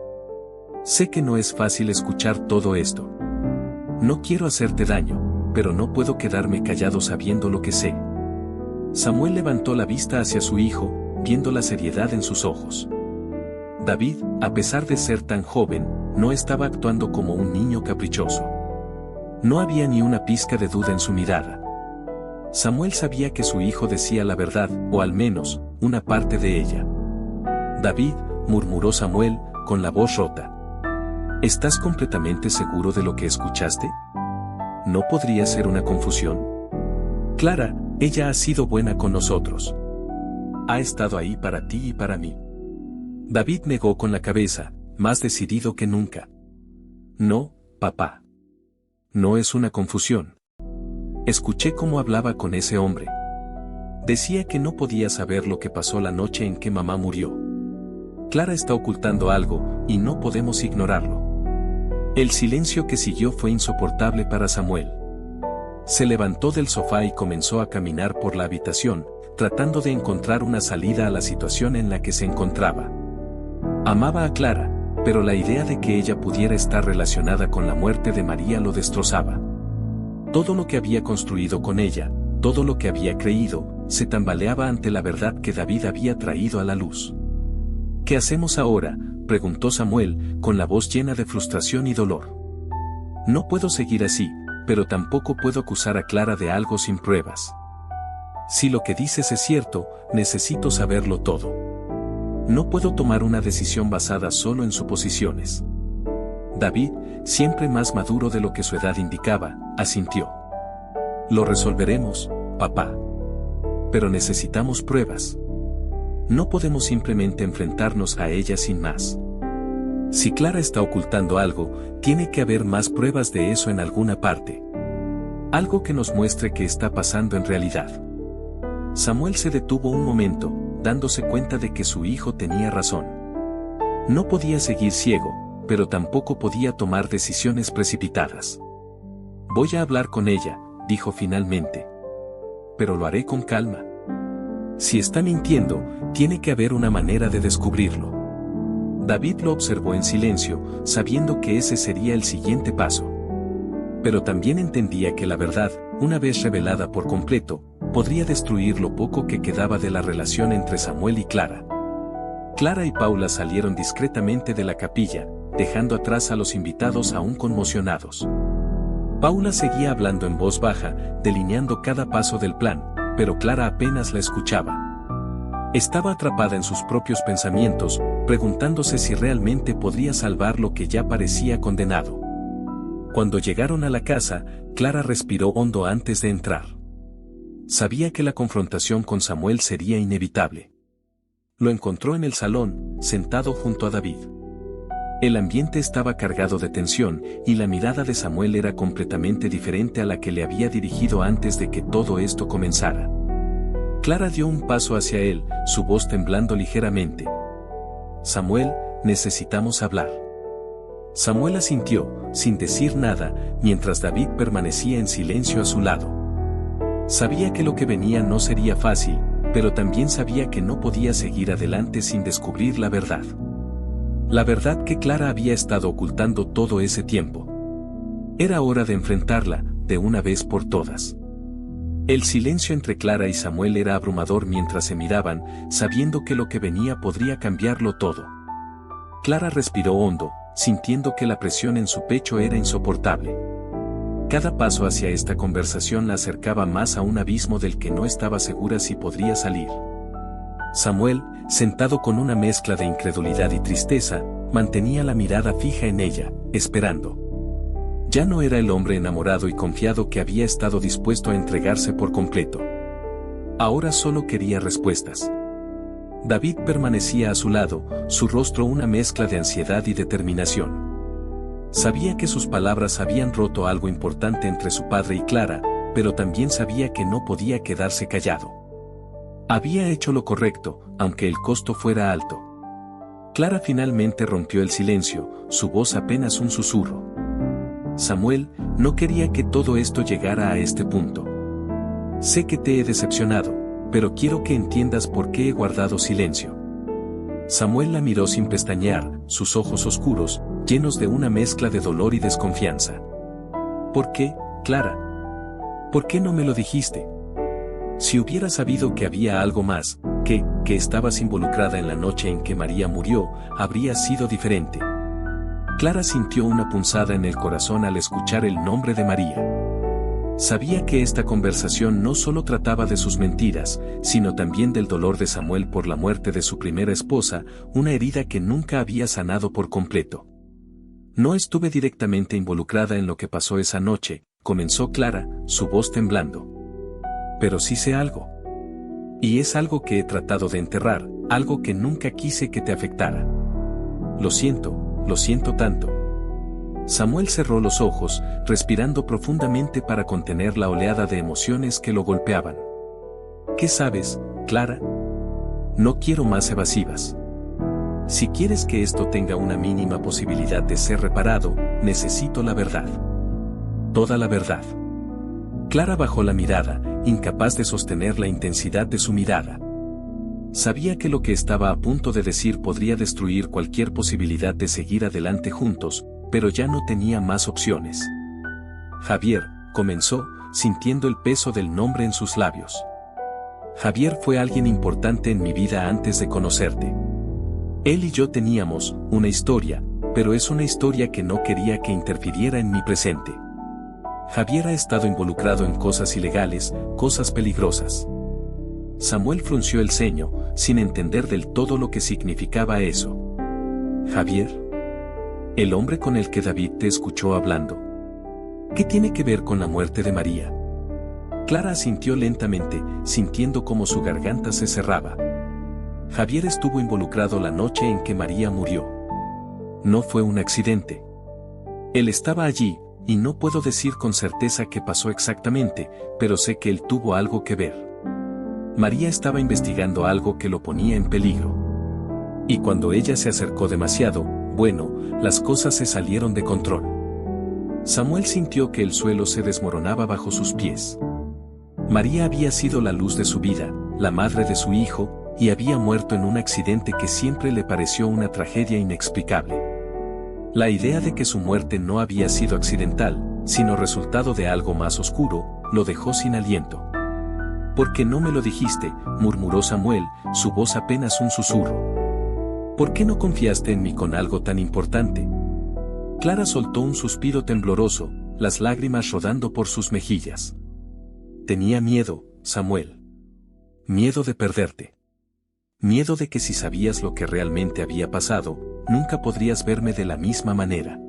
Sé que no es fácil escuchar todo esto. No quiero hacerte daño, pero no puedo quedarme callado sabiendo lo que sé. Samuel levantó la vista hacia su hijo, viendo la seriedad en sus ojos. David, a pesar de ser tan joven, no estaba actuando como un niño caprichoso. No había ni una pizca de duda en su mirada. Samuel sabía que su hijo decía la verdad, o al menos, una parte de ella. David, murmuró Samuel, con la voz rota. ¿Estás completamente seguro de lo que escuchaste? ¿No podría ser una confusión? Clara, ella ha sido buena con nosotros. Ha estado ahí para ti y para mí. David negó con la cabeza, más decidido que nunca. No, papá. No es una confusión. Escuché cómo hablaba con ese hombre. Decía que no podía saber lo que pasó la noche en que mamá murió. Clara está ocultando algo, y no podemos ignorarlo. El silencio que siguió fue insoportable para Samuel. Se levantó del sofá y comenzó a caminar por la habitación, tratando de encontrar una salida a la situación en la que se encontraba. Amaba a Clara, pero la idea de que ella pudiera estar relacionada con la muerte de María lo destrozaba. Todo lo que había construido con ella, todo lo que había creído, se tambaleaba ante la verdad que David había traído a la luz. ¿Qué hacemos ahora?, preguntó Samuel, con la voz llena de frustración y dolor. No puedo seguir así, pero tampoco puedo acusar a Clara de algo sin pruebas. Si lo que dices es cierto, necesito saberlo todo. No puedo tomar una decisión basada solo en suposiciones. David, siempre más maduro de lo que su edad indicaba, asintió. Lo resolveremos, papá. Pero necesitamos pruebas. No podemos simplemente enfrentarnos a ella sin más. Si Clara está ocultando algo, tiene que haber más pruebas de eso en alguna parte. Algo que nos muestre qué está pasando en realidad. Samuel se detuvo un momento, dándose cuenta de que su hijo tenía razón. No podía seguir ciego, pero tampoco podía tomar decisiones precipitadas. Voy a hablar con ella, dijo finalmente. Pero lo haré con calma. Si está mintiendo, tiene que haber una manera de descubrirlo. David lo observó en silencio, sabiendo que ese sería el siguiente paso. Pero también entendía que la verdad, una vez revelada por completo, podría destruir lo poco que quedaba de la relación entre Samuel y Clara. Clara y Paula salieron discretamente de la capilla, dejando atrás a los invitados aún conmocionados. Paula seguía hablando en voz baja, delineando cada paso del plan, pero Clara apenas la escuchaba. Estaba atrapada en sus propios pensamientos, preguntándose si realmente podría salvar lo que ya parecía condenado. Cuando llegaron a la casa, Clara respiró hondo antes de entrar. Sabía que la confrontación con Samuel sería inevitable. Lo encontró en el salón, sentado junto a David. El ambiente estaba cargado de tensión, y la mirada de Samuel era completamente diferente a la que le había dirigido antes de que todo esto comenzara. Clara dio un paso hacia él, su voz temblando ligeramente. «Samuel, necesitamos hablar». Samuel asintió, sin decir nada, mientras David permanecía en silencio a su lado. Sabía que lo que venía no sería fácil, pero también sabía que no podía seguir adelante sin descubrir la verdad. La verdad que Clara había estado ocultando todo ese tiempo. Era hora de enfrentarla, de una vez por todas. El silencio entre Clara y Samuel era abrumador mientras se miraban, sabiendo que lo que venía podría cambiarlo todo. Clara respiró hondo, sintiendo que la presión en su pecho era insoportable. Cada paso hacia esta conversación la acercaba más a un abismo del que no estaba segura si podría salir. Samuel, sentado con una mezcla de incredulidad y tristeza, mantenía la mirada fija en ella, esperando. Ya no era el hombre enamorado y confiado que había estado dispuesto a entregarse por completo. Ahora solo quería respuestas. David permanecía a su lado, su rostro una mezcla de ansiedad y determinación. Sabía que sus palabras habían roto algo importante entre su padre y Clara, pero también sabía que no podía quedarse callado. Había hecho lo correcto, aunque el costo fuera alto. Clara finalmente rompió el silencio, su voz apenas un susurro. Samuel, no quería que todo esto llegara a este punto. Sé que te he decepcionado, pero quiero que entiendas por qué he guardado silencio. Samuel la miró sin pestañear, sus ojos oscuros, llenos de una mezcla de dolor y desconfianza. ¿Por qué, Clara? ¿Por qué no me lo dijiste? Si hubiera sabido que había algo más, que estabas involucrada en la noche en que María murió, habría sido diferente. Clara sintió una punzada en el corazón al escuchar el nombre de María. Sabía que esta conversación no solo trataba de sus mentiras, sino también del dolor de Samuel por la muerte de su primera esposa, una herida que nunca había sanado por completo. No estuve directamente involucrada en lo que pasó esa noche, comenzó Clara, su voz temblando. Pero sí sé algo. Y es algo que he tratado de enterrar, algo que nunca quise que te afectara. Lo siento tanto. Samuel cerró los ojos, respirando profundamente para contener la oleada de emociones que lo golpeaban. ¿Qué sabes, Clara? No quiero más evasivas. Si quieres que esto tenga una mínima posibilidad de ser reparado, necesito la verdad. Toda la verdad. Clara bajó la mirada, incapaz de sostener la intensidad de su mirada. Sabía que lo que estaba a punto de decir podría destruir cualquier posibilidad de seguir adelante juntos, pero ya no tenía más opciones. Javier, comenzó, sintiendo el peso del nombre en sus labios. Javier fue alguien importante en mi vida antes de conocerte. Él y yo teníamos una historia, pero es una historia que no quería que interfiriera en mi presente. Javier ha estado involucrado en cosas ilegales, cosas peligrosas. Samuel frunció el ceño, sin entender del todo lo que significaba eso. Javier. El hombre con el que David te escuchó hablando. ¿Qué tiene que ver con la muerte de María? Clara asintió lentamente, sintiendo cómo su garganta se cerraba. Javier estuvo involucrado la noche en que María murió. No fue un accidente. Él estaba allí, y no puedo decir con certeza qué pasó exactamente, pero sé que él tuvo algo que ver. María estaba investigando algo que lo ponía en peligro. Y cuando ella se acercó demasiado, bueno, las cosas se salieron de control. Samuel sintió que el suelo se desmoronaba bajo sus pies. María había sido la luz de su vida, la madre de su hijo, y había muerto en un accidente que siempre le pareció una tragedia inexplicable. La idea de que su muerte no había sido accidental, sino resultado de algo más oscuro, lo dejó sin aliento. ¿Por qué no me lo dijiste?, murmuró Samuel, su voz apenas un susurro. ¿Por qué no confiaste en mí con algo tan importante? Clara soltó un suspiro tembloroso, las lágrimas rodando por sus mejillas. Tenía miedo, Samuel. Miedo de perderte. Miedo de que si sabías lo que realmente había pasado, nunca podrías verme de la misma manera.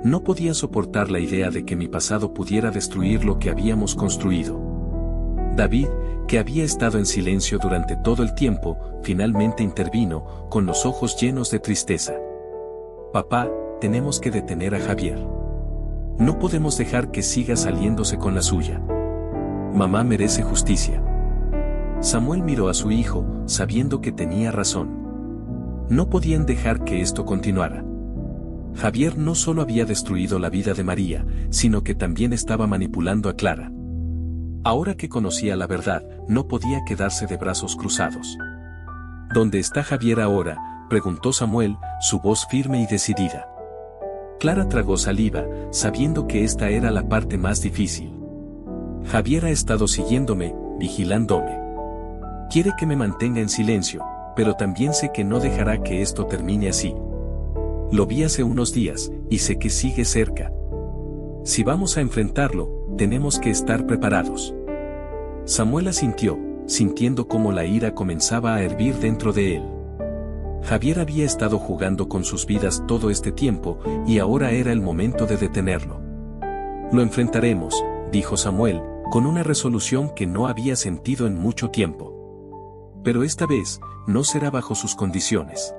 No podía soportar la idea de que mi pasado pudiera destruir lo que habíamos construido. David, que había estado en silencio durante todo el tiempo, finalmente intervino, con los ojos llenos de tristeza. Papá, tenemos que detener a Javier. No podemos dejar que siga saliéndose con la suya. Mamá merece justicia. Samuel miró a su hijo, sabiendo que tenía razón. No podían dejar que esto continuara. Javier no solo había destruido la vida de María, sino que también estaba manipulando a Clara. Ahora que conocía la verdad, no podía quedarse de brazos cruzados. ¿Dónde está Javier ahora?, preguntó Samuel, su voz firme y decidida. Clara tragó saliva, sabiendo que esta era la parte más difícil. Javier ha estado siguiéndome, vigilándome. Quiere que me mantenga en silencio, pero también sé que no dejará que esto termine así. Lo vi hace unos días, y sé que sigue cerca. Si vamos a enfrentarlo, tenemos que estar preparados. Samuel asintió, sintiendo cómo la ira comenzaba a hervir dentro de él. Javier había estado jugando con sus vidas todo este tiempo, y ahora era el momento de detenerlo. Lo enfrentaremos, dijo Samuel, con una resolución que no había sentido en mucho tiempo. Pero esta vez, no será bajo sus condiciones.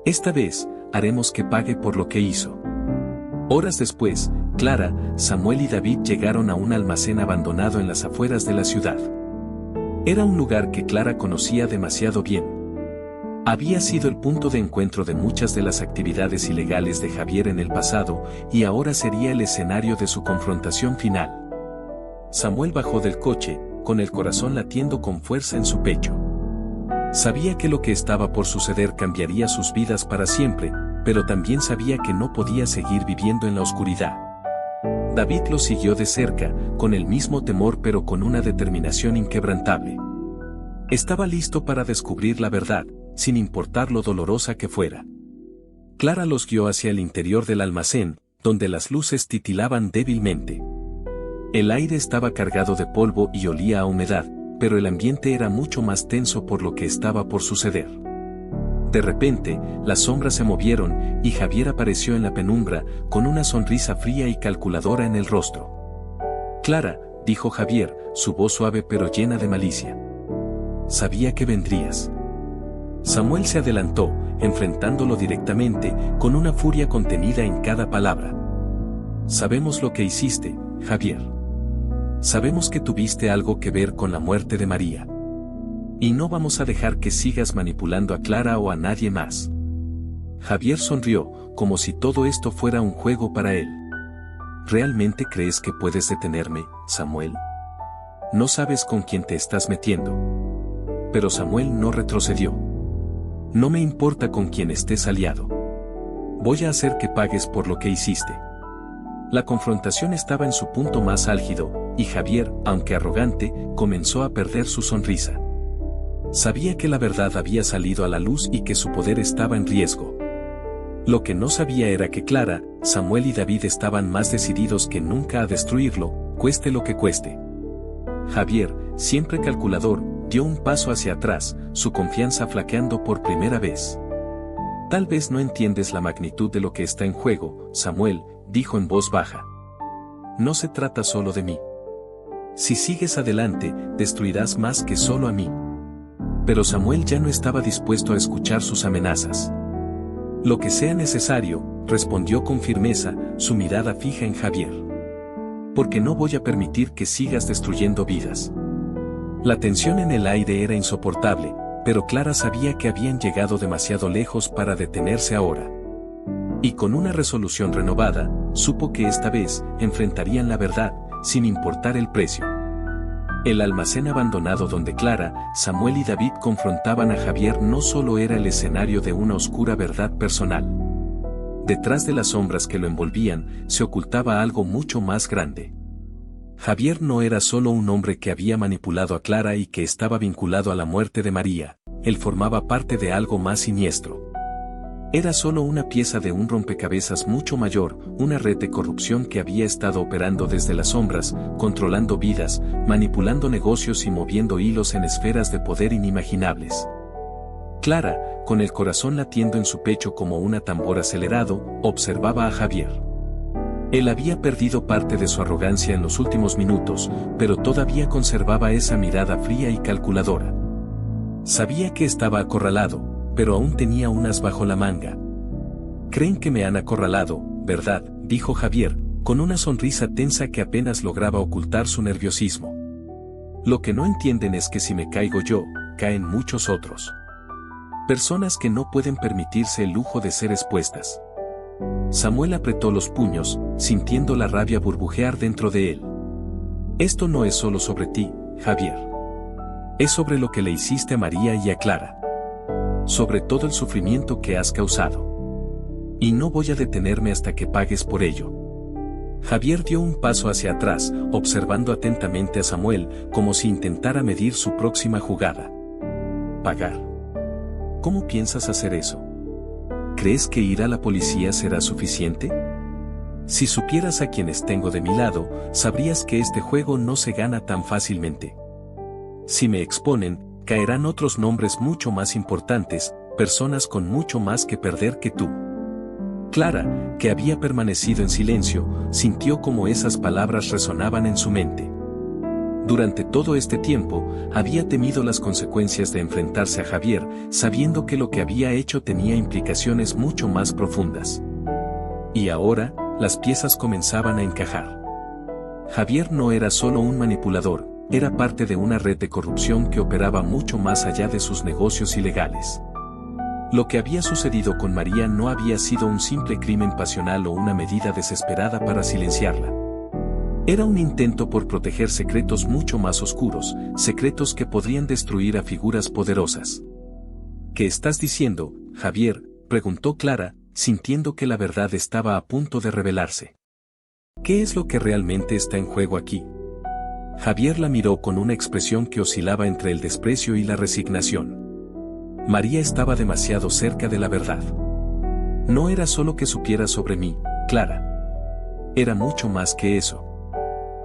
Esta vez, haremos que pague por lo que hizo. Horas después, Clara, Samuel y David llegaron a un almacén abandonado en las afueras de la ciudad. Era un lugar que Clara conocía demasiado bien. Había sido el punto de encuentro de muchas de las actividades ilegales de Javier en el pasado, y ahora sería el escenario de su confrontación final. Samuel bajó del coche, con el corazón latiendo con fuerza en su pecho. Sabía que lo que estaba por suceder cambiaría sus vidas para siempre, pero también sabía que no podía seguir viviendo en la oscuridad. David lo siguió de cerca, con el mismo temor pero con una determinación inquebrantable. Estaba listo para descubrir la verdad, sin importar lo dolorosa que fuera. Clara los guió hacia el interior del almacén, donde las luces titilaban débilmente. El aire estaba cargado de polvo y olía a humedad, pero el ambiente era mucho más tenso por lo que estaba por suceder. De repente, las sombras se movieron, y Javier apareció en la penumbra, con una sonrisa fría y calculadora en el rostro. Clara, dijo Javier, su voz suave pero llena de malicia. Sabía que vendrías. Samuel se adelantó, enfrentándolo directamente, con una furia contenida en cada palabra. Sabemos lo que hiciste, Javier. Sabemos que tuviste algo que ver con la muerte de María. Y no vamos a dejar que sigas manipulando a Clara o a nadie más. Javier sonrió, como si todo esto fuera un juego para él. ¿Realmente crees que puedes detenerme, Samuel? No sabes con quién te estás metiendo. Pero Samuel no retrocedió. No me importa con quién estés aliado. Voy a hacer que pagues por lo que hiciste. La confrontación estaba en su punto más álgido, y Javier, aunque arrogante, comenzó a perder su sonrisa. Sabía que la verdad había salido a la luz y que su poder estaba en riesgo. Lo que no sabía era que Clara, Samuel y David estaban más decididos que nunca a destruirlo, cueste lo que cueste. Javier, siempre calculador, dio un paso hacia atrás, su confianza flaqueando por primera vez. Tal vez no entiendes la magnitud de lo que está en juego, Samuel, dijo en voz baja. No se trata solo de mí. Si sigues adelante, destruirás más que solo a mí. Pero Samuel ya no estaba dispuesto a escuchar sus amenazas. Lo que sea necesario, respondió con firmeza, su mirada fija en Javier. Porque no voy a permitir que sigas destruyendo vidas. La tensión en el aire era insoportable, pero Clara sabía que habían llegado demasiado lejos para detenerse ahora. Y con una resolución renovada, supo que esta vez enfrentarían la verdad, sin importar el precio. El almacén abandonado donde Clara, Samuel y David confrontaban a Javier no solo era el escenario de una oscura verdad personal. Detrás de las sombras que lo envolvían, se ocultaba algo mucho más grande. Javier no era solo un hombre que había manipulado a Clara y que estaba vinculado a la muerte de María, él formaba parte de algo más siniestro. Era solo una pieza de un rompecabezas mucho mayor, una red de corrupción que había estado operando desde las sombras, controlando vidas, manipulando negocios y moviendo hilos en esferas de poder inimaginables. Clara, con el corazón latiendo en su pecho como un tambor acelerado, observaba a Javier. Él había perdido parte de su arrogancia en los últimos minutos, pero todavía conservaba esa mirada fría y calculadora. Sabía que estaba acorralado, pero aún tenía un as bajo la manga. «Creen que me han acorralado, ¿verdad?», dijo Javier, con una sonrisa tensa que apenas lograba ocultar su nerviosismo. «Lo que no entienden es que si me caigo yo, caen muchos otros. Personas que no pueden permitirse el lujo de ser expuestas». Samuel apretó los puños, sintiendo la rabia burbujear dentro de él. «Esto no es solo sobre ti, Javier. Es sobre lo que le hiciste a María y a Clara. Sobre todo el sufrimiento que has causado. Y no voy a detenerme hasta que pagues por ello». Javier dio un paso hacia atrás, observando atentamente a Samuel, como si intentara medir su próxima jugada. «¿Pagar? ¿Cómo piensas hacer eso? ¿Crees que ir a la policía será suficiente? Si supieras a quienes tengo de mi lado, sabrías que este juego no se gana tan fácilmente. Si me exponen, caerán otros nombres mucho más importantes, personas con mucho más que perder que tú». Clara, que había permanecido en silencio, sintió como esas palabras resonaban en su mente. Durante todo este tiempo, había temido las consecuencias de enfrentarse a Javier, sabiendo que lo que había hecho tenía implicaciones mucho más profundas. Y ahora, las piezas comenzaban a encajar. Javier no era solo un manipulador, era parte de una red de corrupción que operaba mucho más allá de sus negocios ilegales. Lo que había sucedido con María no había sido un simple crimen pasional o una medida desesperada para silenciarla. Era un intento por proteger secretos mucho más oscuros, secretos que podrían destruir a figuras poderosas. «¿Qué estás diciendo, Javier?», preguntó Clara, sintiendo que la verdad estaba a punto de revelarse. «¿Qué es lo que realmente está en juego aquí?». Javier la miró con una expresión que oscilaba entre el desprecio y la resignación. María estaba demasiado cerca de la verdad. No era solo que supiera sobre mí, Clara. Era mucho más que eso.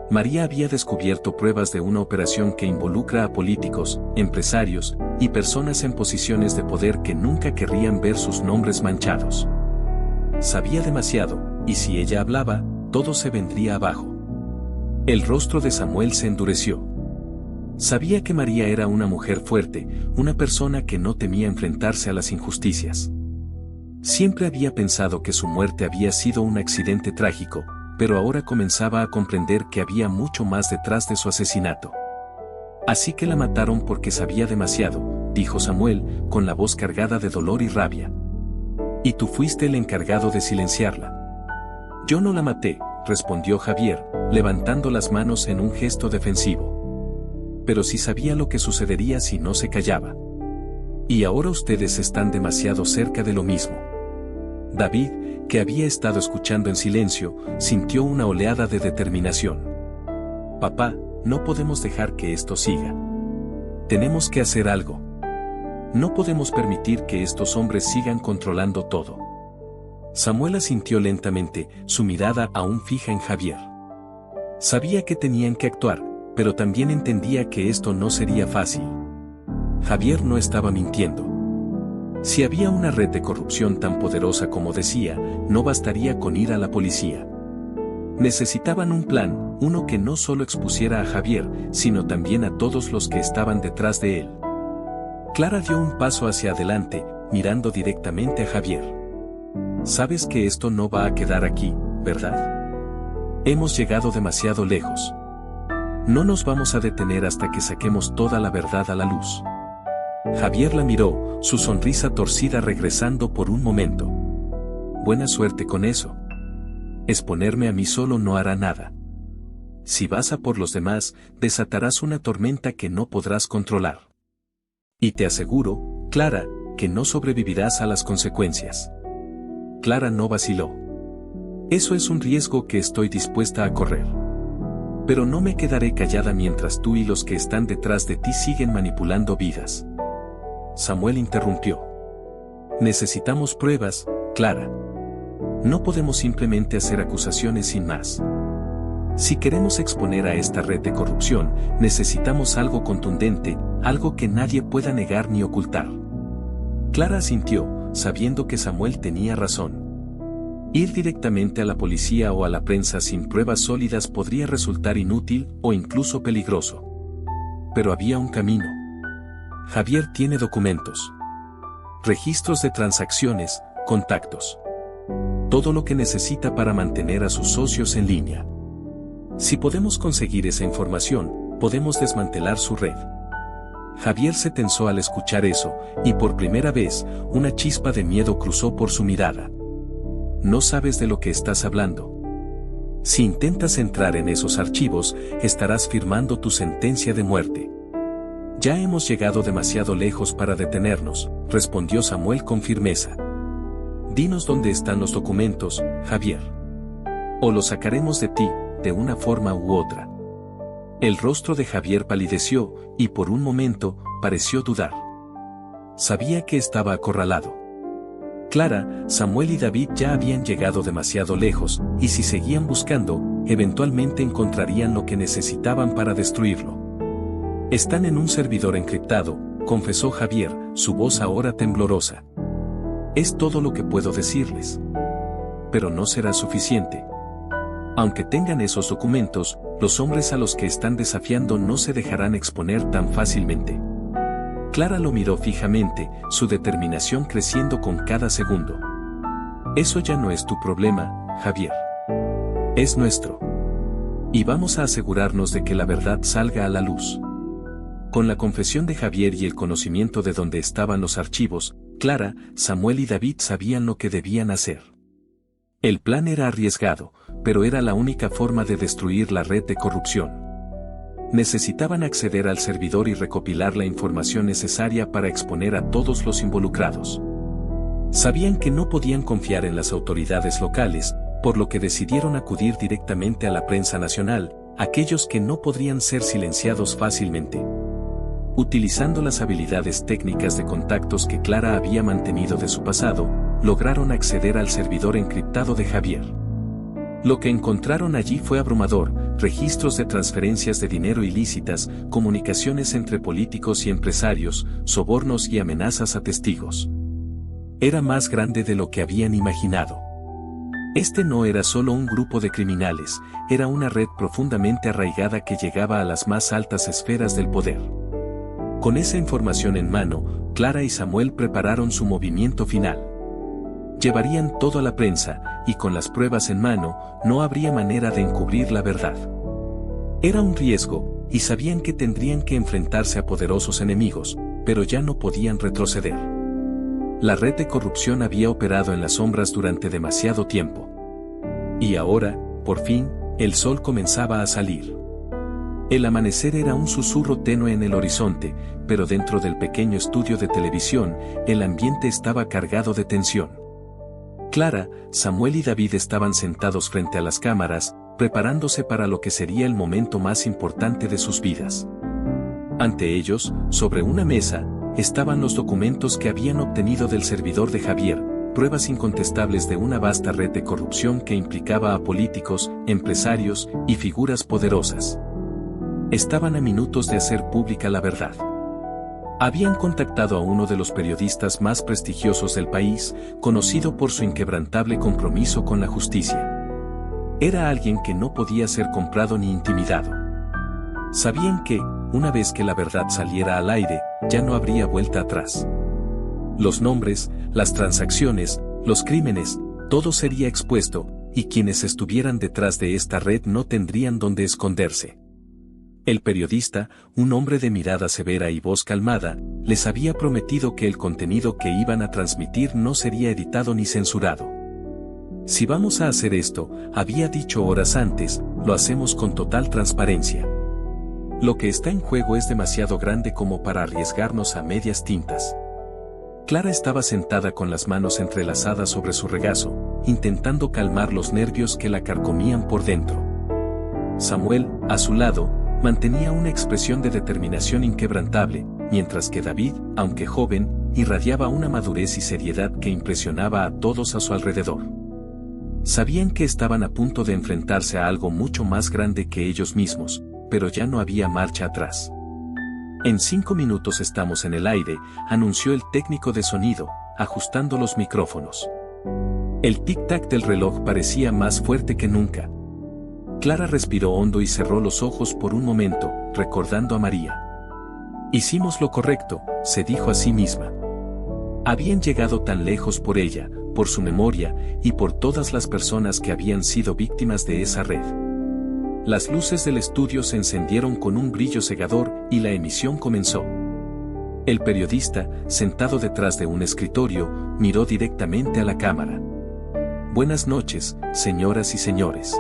María había descubierto pruebas de una operación que involucra a políticos, empresarios y personas en posiciones de poder que nunca querrían ver sus nombres manchados. Sabía demasiado, y si ella hablaba, todo se vendría abajo. El rostro de Samuel se endureció. Sabía que María era una mujer fuerte, una persona que no temía enfrentarse a las injusticias. Siempre había pensado que su muerte había sido un accidente trágico, pero ahora comenzaba a comprender que había mucho más detrás de su asesinato. «Así que la mataron porque sabía demasiado», dijo Samuel, con la voz cargada de dolor y rabia. «Y tú fuiste el encargado de silenciarla». «Yo no la maté», respondió Javier, levantando las manos en un gesto defensivo. «Pero sí sabía lo que sucedería si no se callaba. Y ahora ustedes están demasiado cerca de lo mismo». David, que había estado escuchando en silencio, sintió una oleada de determinación. «Papá, no podemos dejar que esto siga. Tenemos que hacer algo. No podemos permitir que estos hombres sigan controlando todo». Samuel asintió lentamente, su mirada aún fija en Javier. Sabía que tenían que actuar, pero también entendía que esto no sería fácil. Javier no estaba mintiendo. Si había una red de corrupción tan poderosa como decía, no bastaría con ir a la policía. Necesitaban un plan, uno que no solo expusiera a Javier, sino también a todos los que estaban detrás de él. Clara dio un paso hacia adelante, mirando directamente a Javier. «Sabes que esto no va a quedar aquí, ¿verdad? Hemos llegado demasiado lejos. No nos vamos a detener hasta que saquemos toda la verdad a la luz». Javier la miró, su sonrisa torcida regresando por un momento. «Buena suerte con eso. Exponerme a mí solo no hará nada. Si vas a por los demás, desatarás una tormenta que no podrás controlar. Y te aseguro, Clara, que no sobrevivirás a las consecuencias». Clara no vaciló. «Eso es un riesgo que estoy dispuesta a correr. Pero no me quedaré callada mientras tú y los que están detrás de ti siguen manipulando vidas». Samuel interrumpió. «Necesitamos pruebas, Clara. No podemos simplemente hacer acusaciones sin más. Si queremos exponer a esta red de corrupción, necesitamos algo contundente, algo que nadie pueda negar ni ocultar». Clara asintió, sabiendo que Samuel tenía razón. Ir directamente a la policía o a la prensa sin pruebas sólidas podría resultar inútil o incluso peligroso. Pero había un camino. Javier tiene documentos, registros de transacciones, contactos. Todo lo que necesita para mantener a sus socios en línea. Si podemos conseguir esa información, podemos desmantelar su red. Javier se tensó al escuchar eso, y por primera vez, una chispa de miedo cruzó por su mirada. No sabes de lo que estás hablando. Si intentas entrar en esos archivos, estarás firmando tu sentencia de muerte. Ya hemos llegado demasiado lejos para detenernos, respondió Samuel con firmeza. Dinos dónde están los documentos, Javier. O los sacaremos de ti, de una forma u otra. El rostro de Javier palideció, y por un momento, pareció dudar. Sabía que estaba acorralado. Clara, Samuel y David ya habían llegado demasiado lejos, y si seguían buscando, eventualmente encontrarían lo que necesitaban para destruirlo. Están en un servidor encriptado, confesó Javier, su voz ahora temblorosa. Es todo lo que puedo decirles. Pero no será suficiente. Aunque tengan esos documentos, los hombres a los que están desafiando no se dejarán exponer tan fácilmente. Clara lo miró fijamente, su determinación creciendo con cada segundo. Eso ya no es tu problema, Javier. Es nuestro. Y vamos a asegurarnos de que la verdad salga a la luz. Con la confesión de Javier y el conocimiento de dónde estaban los archivos, Clara, Samuel y David sabían lo que debían hacer. El plan era arriesgado, pero era la única forma de destruir la red de corrupción. Necesitaban acceder al servidor y recopilar la información necesaria para exponer a todos los involucrados. Sabían que no podían confiar en las autoridades locales, por lo que decidieron acudir directamente a la prensa nacional, aquellos que no podrían ser silenciados fácilmente. Utilizando las habilidades técnicas de contactos que Clara había mantenido de su pasado, lograron acceder al servidor encriptado de Javier. Lo que encontraron allí fue abrumador: registros de transferencias de dinero ilícitas, comunicaciones entre políticos y empresarios, sobornos y amenazas a testigos. Era más grande de lo que habían imaginado. Este no era solo un grupo de criminales, era una red profundamente arraigada que llegaba a las más altas esferas del poder. Con esa información en mano, Clara y Samuel prepararon su movimiento final. Llevarían todo a la prensa, y con las pruebas en mano, no habría manera de encubrir la verdad. Era un riesgo, y sabían que tendrían que enfrentarse a poderosos enemigos, pero ya no podían retroceder. La red de corrupción había operado en las sombras durante demasiado tiempo. Y ahora, por fin, el sol comenzaba a salir. El amanecer era un susurro tenue en el horizonte, pero dentro del pequeño estudio de televisión, el ambiente estaba cargado de tensión. Clara, Samuel y David estaban sentados frente a las cámaras, preparándose para lo que sería el momento más importante de sus vidas. Ante ellos, sobre una mesa, estaban los documentos que habían obtenido del servidor de Javier, pruebas incontestables de una vasta red de corrupción que implicaba a políticos, empresarios y figuras poderosas. Estaban a minutos de hacer pública la verdad. Habían contactado a uno de los periodistas más prestigiosos del país, conocido por su inquebrantable compromiso con la justicia. Era alguien que no podía ser comprado ni intimidado. Sabían que, una vez que la verdad saliera al aire, ya no habría vuelta atrás. Los nombres, las transacciones, los crímenes, todo sería expuesto, y quienes estuvieran detrás de esta red no tendrían dónde esconderse. El periodista, un hombre de mirada severa y voz calmada, les había prometido que el contenido que iban a transmitir no sería editado ni censurado. Si vamos a hacer esto, había dicho horas antes, lo hacemos con total transparencia. Lo que está en juego es demasiado grande como para arriesgarnos a medias tintas. Clara estaba sentada con las manos entrelazadas sobre su regazo, intentando calmar los nervios que la carcomían por dentro. Samuel, a su lado, mantenía una expresión de determinación inquebrantable, mientras que David, aunque joven, irradiaba una madurez y seriedad que impresionaba a todos a su alrededor. Sabían que estaban a punto de enfrentarse a algo mucho más grande que ellos mismos, pero ya no había marcha atrás. En 5 minutos estamos en el aire, anunció el técnico de sonido, ajustando los micrófonos. El tic-tac del reloj parecía más fuerte que nunca. Clara respiró hondo y cerró los ojos por un momento, recordando a María. Hicimos lo correcto, se dijo a sí misma. Habían llegado tan lejos por ella, por su memoria, y por todas las personas que habían sido víctimas de esa red. Las luces del estudio se encendieron con un brillo cegador y la emisión comenzó. El periodista, sentado detrás de un escritorio, miró directamente a la cámara. Buenas noches, señoras y señores.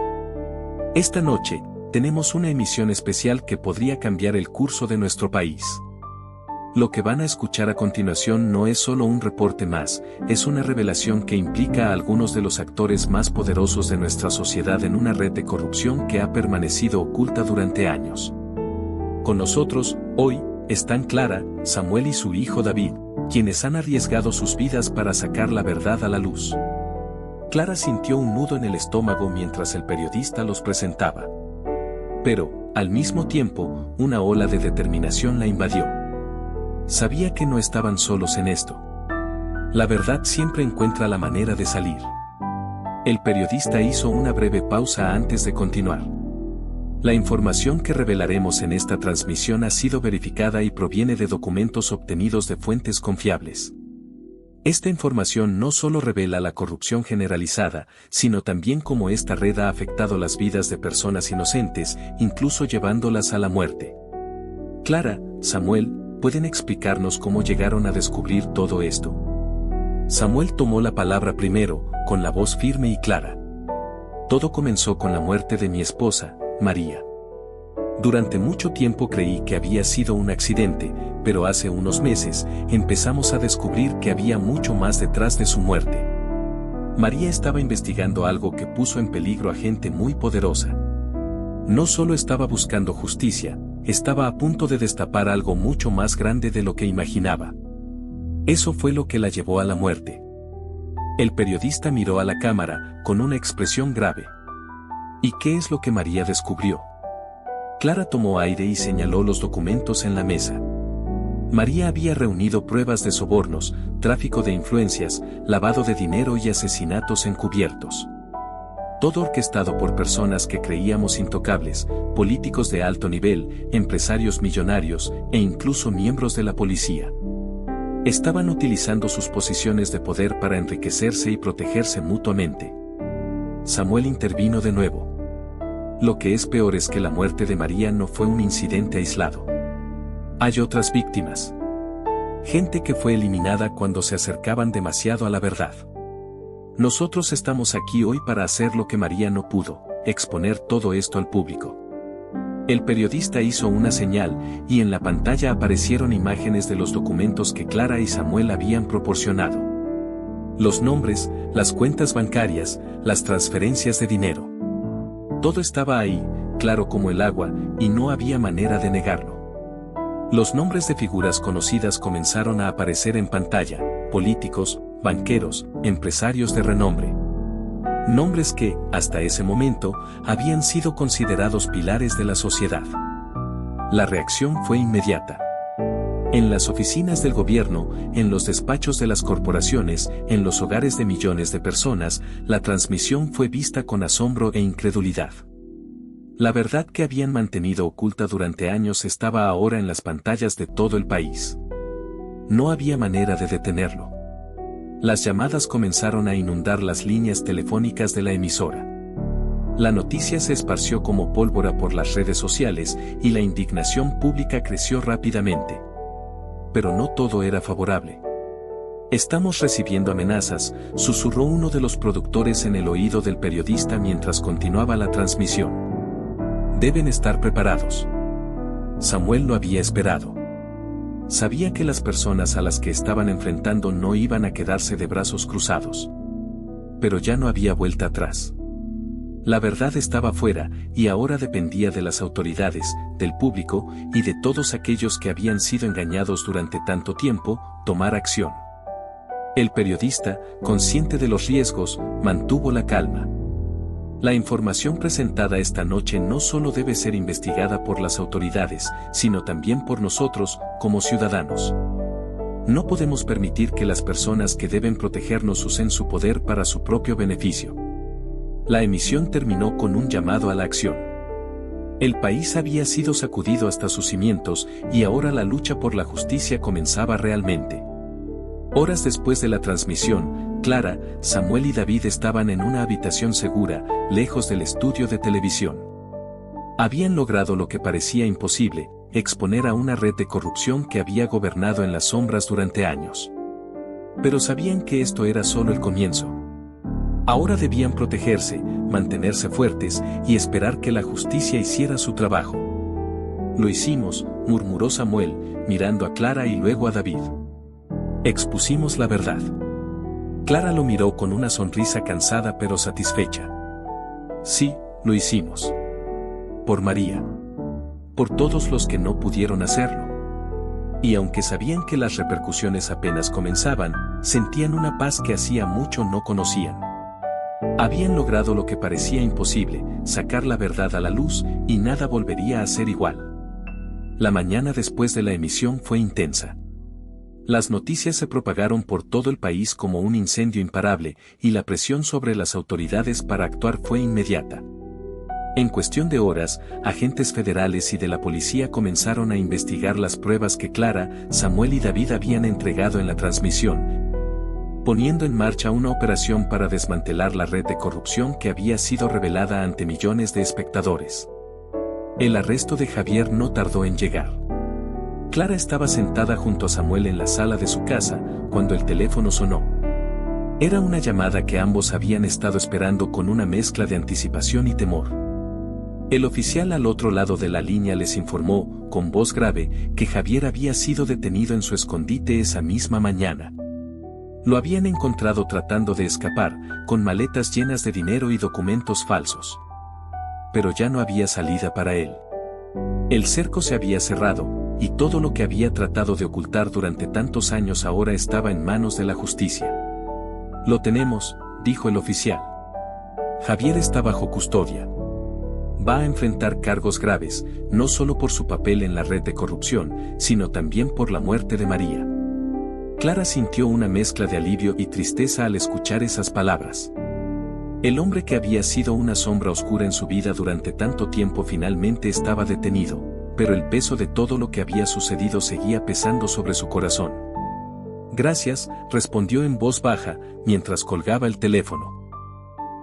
Esta noche, tenemos una emisión especial que podría cambiar el curso de nuestro país. Lo que van a escuchar a continuación no es solo un reporte más, es una revelación que implica a algunos de los actores más poderosos de nuestra sociedad en una red de corrupción que ha permanecido oculta durante años. Con nosotros, hoy, están Clara, Samuel y su hijo David, quienes han arriesgado sus vidas para sacar la verdad a la luz. Clara sintió un nudo en el estómago mientras el periodista los presentaba. Pero, al mismo tiempo, una ola de determinación la invadió. Sabía que no estaban solos en esto. La verdad siempre encuentra la manera de salir. El periodista hizo una breve pausa antes de continuar. La información que revelaremos en esta transmisión ha sido verificada y proviene de documentos obtenidos de fuentes confiables. Esta información no solo revela la corrupción generalizada, sino también cómo esta red ha afectado las vidas de personas inocentes, incluso llevándolas a la muerte. Clara, Samuel, ¿pueden explicarnos cómo llegaron a descubrir todo esto? Samuel tomó la palabra primero, con la voz firme y clara. Todo comenzó con la muerte de mi esposa, María. Durante mucho tiempo creí que había sido un accidente, pero hace unos meses, empezamos a descubrir que había mucho más detrás de su muerte. María estaba investigando algo que puso en peligro a gente muy poderosa. No solo estaba buscando justicia, estaba a punto de destapar algo mucho más grande de lo que imaginaba. Eso fue lo que la llevó a la muerte. El periodista miró a la cámara, con una expresión grave. ¿Y qué es lo que María descubrió? Clara tomó aire y señaló los documentos en la mesa. María había reunido pruebas de sobornos, tráfico de influencias, lavado de dinero y asesinatos encubiertos. Todo orquestado por personas que creíamos intocables, políticos de alto nivel, empresarios millonarios, e incluso miembros de la policía. Estaban utilizando sus posiciones de poder para enriquecerse y protegerse mutuamente. Samuel intervino de nuevo. Lo que es peor es que la muerte de María no fue un incidente aislado. Hay otras víctimas. Gente que fue eliminada cuando se acercaban demasiado a la verdad. Nosotros estamos aquí hoy para hacer lo que María no pudo, exponer todo esto al público. El periodista hizo una señal, y en la pantalla aparecieron imágenes de los documentos que Clara y Samuel habían proporcionado. Los nombres, las cuentas bancarias, las transferencias de dinero. Todo estaba ahí, claro como el agua, y no había manera de negarlo. Los nombres de figuras conocidas comenzaron a aparecer en pantalla: políticos, banqueros, empresarios de renombre. Nombres que, hasta ese momento, habían sido considerados pilares de la sociedad. La reacción fue inmediata. En las oficinas del gobierno, en los despachos de las corporaciones, en los hogares de millones de personas, la transmisión fue vista con asombro e incredulidad. La verdad que habían mantenido oculta durante años estaba ahora en las pantallas de todo el país. No había manera de detenerlo. Las llamadas comenzaron a inundar las líneas telefónicas de la emisora. La noticia se esparció como pólvora por las redes sociales y la indignación pública creció rápidamente. Pero no todo era favorable. Estamos recibiendo amenazas, susurró uno de los productores en el oído del periodista mientras continuaba la transmisión. Deben estar preparados. Samuel lo había esperado. Sabía que las personas a las que estaban enfrentando no iban a quedarse de brazos cruzados. Pero ya no había vuelta atrás. La verdad estaba fuera, y ahora dependía de las autoridades, del público, y de todos aquellos que habían sido engañados durante tanto tiempo, tomar acción. El periodista, consciente de los riesgos, mantuvo la calma. La información presentada esta noche no solo debe ser investigada por las autoridades, sino también por nosotros, como ciudadanos. No podemos permitir que las personas que deben protegernos usen su poder para su propio beneficio. La emisión terminó con un llamado a la acción. El país había sido sacudido hasta sus cimientos y ahora la lucha por la justicia comenzaba realmente. Horas después de la transmisión, Clara, Samuel y David estaban en una habitación segura, lejos del estudio de televisión. Habían logrado lo que parecía imposible, exponer a una red de corrupción que había gobernado en las sombras durante años. Pero sabían que esto era solo el comienzo. Ahora debían protegerse, mantenerse fuertes y esperar que la justicia hiciera su trabajo. Lo hicimos, murmuró Samuel, mirando a Clara y luego a David. Expusimos la verdad. Clara lo miró con una sonrisa cansada pero satisfecha. Sí, lo hicimos. Por María. Por todos los que no pudieron hacerlo. Y aunque sabían que las repercusiones apenas comenzaban, sentían una paz que hacía mucho no conocían. Habían logrado lo que parecía imposible, sacar la verdad a la luz, y nada volvería a ser igual. La mañana después de la emisión fue intensa. Las noticias se propagaron por todo el país como un incendio imparable, y la presión sobre las autoridades para actuar fue inmediata. En cuestión de horas, agentes federales y de la policía comenzaron a investigar las pruebas que Clara, Samuel y David habían entregado en la transmisión, poniendo en marcha una operación para desmantelar la red de corrupción que había sido revelada ante millones de espectadores. El arresto de Javier no tardó en llegar. Clara estaba sentada junto a Samuel en la sala de su casa, cuando el teléfono sonó. Era una llamada que ambos habían estado esperando con una mezcla de anticipación y temor. El oficial al otro lado de la línea les informó, con voz grave, que Javier había sido detenido en su escondite esa misma mañana. Lo habían encontrado tratando de escapar, con maletas llenas de dinero y documentos falsos. Pero ya no había salida para él. El cerco se había cerrado, y todo lo que había tratado de ocultar durante tantos años ahora estaba en manos de la justicia. Lo tenemos, dijo el oficial. Javier está bajo custodia. Va a enfrentar cargos graves, no solo por su papel en la red de corrupción, sino también por la muerte de María. Clara sintió una mezcla de alivio y tristeza al escuchar esas palabras. El hombre que había sido una sombra oscura en su vida durante tanto tiempo finalmente estaba detenido, pero el peso de todo lo que había sucedido seguía pesando sobre su corazón. Gracias, respondió en voz baja, mientras colgaba el teléfono.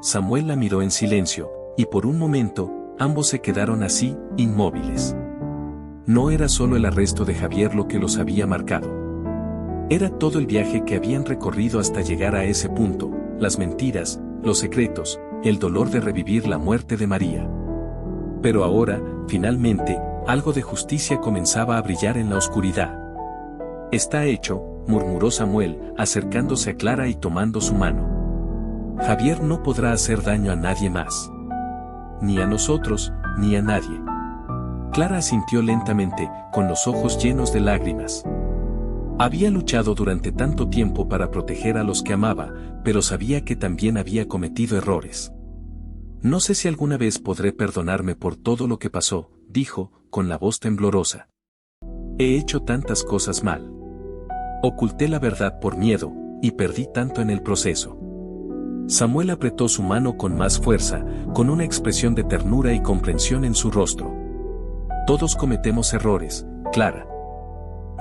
Samuel la miró en silencio, y por un momento, ambos se quedaron así, inmóviles. No era solo el arresto de Javier lo que los había marcado. Era todo el viaje que habían recorrido hasta llegar a ese punto, las mentiras, los secretos, el dolor de revivir la muerte de María. Pero ahora, finalmente, algo de justicia comenzaba a brillar en la oscuridad. Está hecho, murmuró Samuel, acercándose a Clara y tomando su mano. Javier no podrá hacer daño a nadie más. Ni a nosotros, ni a nadie. Clara asintió lentamente, con los ojos llenos de lágrimas. Había luchado durante tanto tiempo para proteger a los que amaba, pero sabía que también había cometido errores. No sé si alguna vez podré perdonarme por todo lo que pasó, dijo, con la voz temblorosa. He hecho tantas cosas mal. Oculté la verdad por miedo, y perdí tanto en el proceso. Samuel apretó su mano con más fuerza, con una expresión de ternura y comprensión en su rostro. Todos cometemos errores, Clara.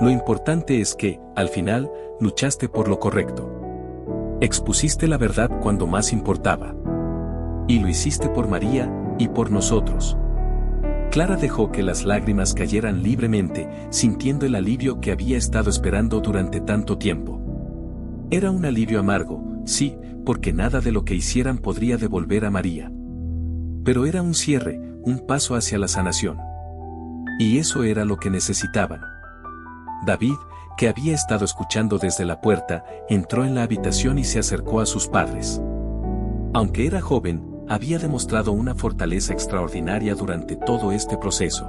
Lo importante es que, al final, luchaste por lo correcto. Expusiste la verdad cuando más importaba. Y lo hiciste por María, y por nosotros. Clara dejó que las lágrimas cayeran libremente, sintiendo el alivio que había estado esperando durante tanto tiempo. Era un alivio amargo, sí, porque nada de lo que hicieran podría devolver a María. Pero era un cierre, un paso hacia la sanación. Y eso era lo que necesitaban. David, que había estado escuchando desde la puerta, entró en la habitación y se acercó a sus padres. Aunque era joven, había demostrado una fortaleza extraordinaria durante todo este proceso.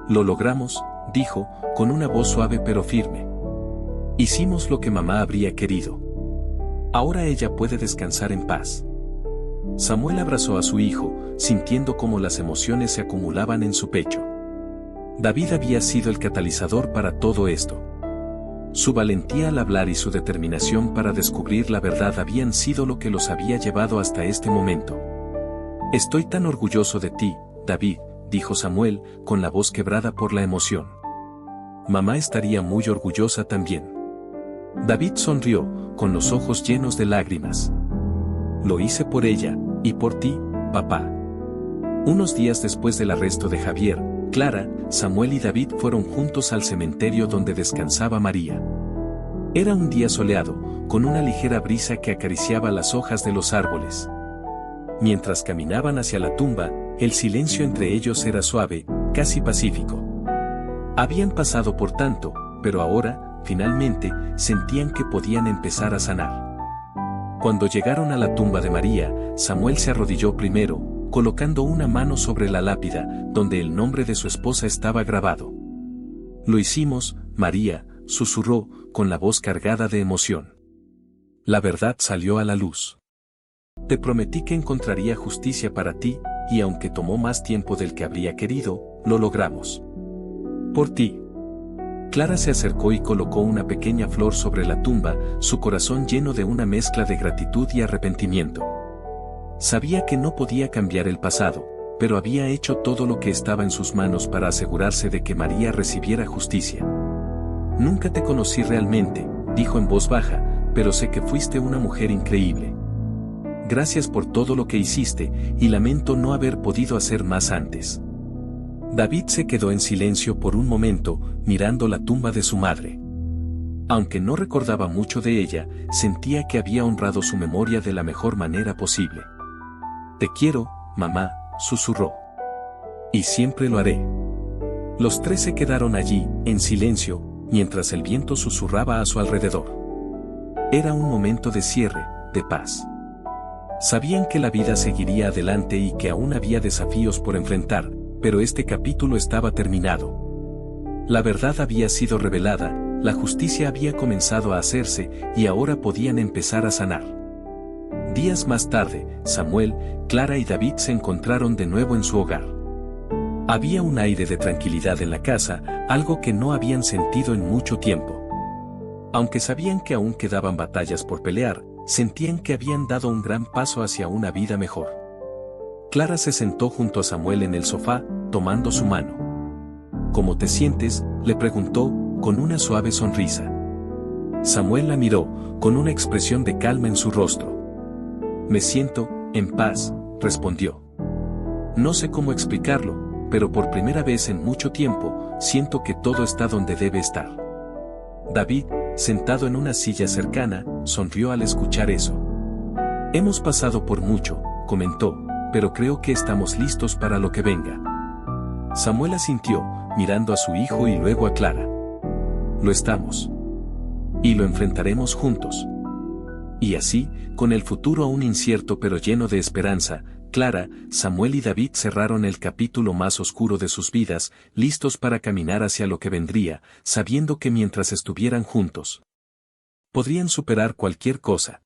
Lo logramos, dijo, con una voz suave pero firme. Hicimos lo que mamá habría querido. Ahora ella puede descansar en paz. Samuel abrazó a su hijo, sintiendo cómo las emociones se acumulaban en su pecho. David había sido el catalizador para todo esto. Su valentía al hablar y su determinación para descubrir la verdad habían sido lo que los había llevado hasta este momento. «Estoy tan orgulloso de ti, David», dijo Samuel, con la voz quebrada por la emoción. «Mamá estaría muy orgullosa también». David sonrió, con los ojos llenos de lágrimas. «Lo hice por ella, y por ti, papá». Unos días después del arresto de Javier, Clara, Samuel y David fueron juntos al cementerio donde descansaba María. Era un día soleado, con una ligera brisa que acariciaba las hojas de los árboles. Mientras caminaban hacia la tumba, el silencio entre ellos era suave, casi pacífico. Habían pasado por tanto, pero ahora, finalmente, sentían que podían empezar a sanar. Cuando llegaron a la tumba de María, Samuel se arrodilló primero, colocando una mano sobre la lápida, donde el nombre de su esposa estaba grabado. «Lo hicimos, María», susurró, con la voz cargada de emoción. «La verdad salió a la luz. Te prometí que encontraría justicia para ti, y aunque tomó más tiempo del que habría querido, lo logramos. Por ti». Clara se acercó y colocó una pequeña flor sobre la tumba, su corazón lleno de una mezcla de gratitud y arrepentimiento. Sabía que no podía cambiar el pasado, pero había hecho todo lo que estaba en sus manos para asegurarse de que María recibiera justicia. «Nunca te conocí realmente», dijo en voz baja, «pero sé que fuiste una mujer increíble. Gracias por todo lo que hiciste, y lamento no haber podido hacer más antes». David se quedó en silencio por un momento, mirando la tumba de su madre. Aunque no recordaba mucho de ella, sentía que había honrado su memoria de la mejor manera posible. «Te quiero, mamá», susurró. «Y siempre lo haré». Los tres se quedaron allí, en silencio, mientras el viento susurraba a su alrededor. Era un momento de cierre, de paz. Sabían que la vida seguiría adelante y que aún había desafíos por enfrentar, pero este capítulo estaba terminado. La verdad había sido revelada, la justicia había comenzado a hacerse, y ahora podían empezar a sanar. Días más tarde, Samuel, Clara y David se encontraron de nuevo en su hogar. Había un aire de tranquilidad en la casa, algo que no habían sentido en mucho tiempo. Aunque sabían que aún quedaban batallas por pelear, sentían que habían dado un gran paso hacia una vida mejor. Clara se sentó junto a Samuel en el sofá, tomando su mano. «¿Cómo te sientes?», le preguntó, con una suave sonrisa. Samuel la miró, con una expresión de calma en su rostro. «Me siento en paz», respondió. «No sé cómo explicarlo, pero por primera vez en mucho tiempo, siento que todo está donde debe estar». David, sentado en una silla cercana, sonrió al escuchar eso. «Hemos pasado por mucho», comentó, «pero creo que estamos listos para lo que venga». Samuel asintió, mirando a su hijo y luego a Clara. «Lo estamos. Y lo enfrentaremos juntos». Y así, con el futuro aún incierto pero lleno de esperanza, Clara, Samuel y David cerraron el capítulo más oscuro de sus vidas, listos para caminar hacia lo que vendría, sabiendo que mientras estuvieran juntos, podrían superar cualquier cosa.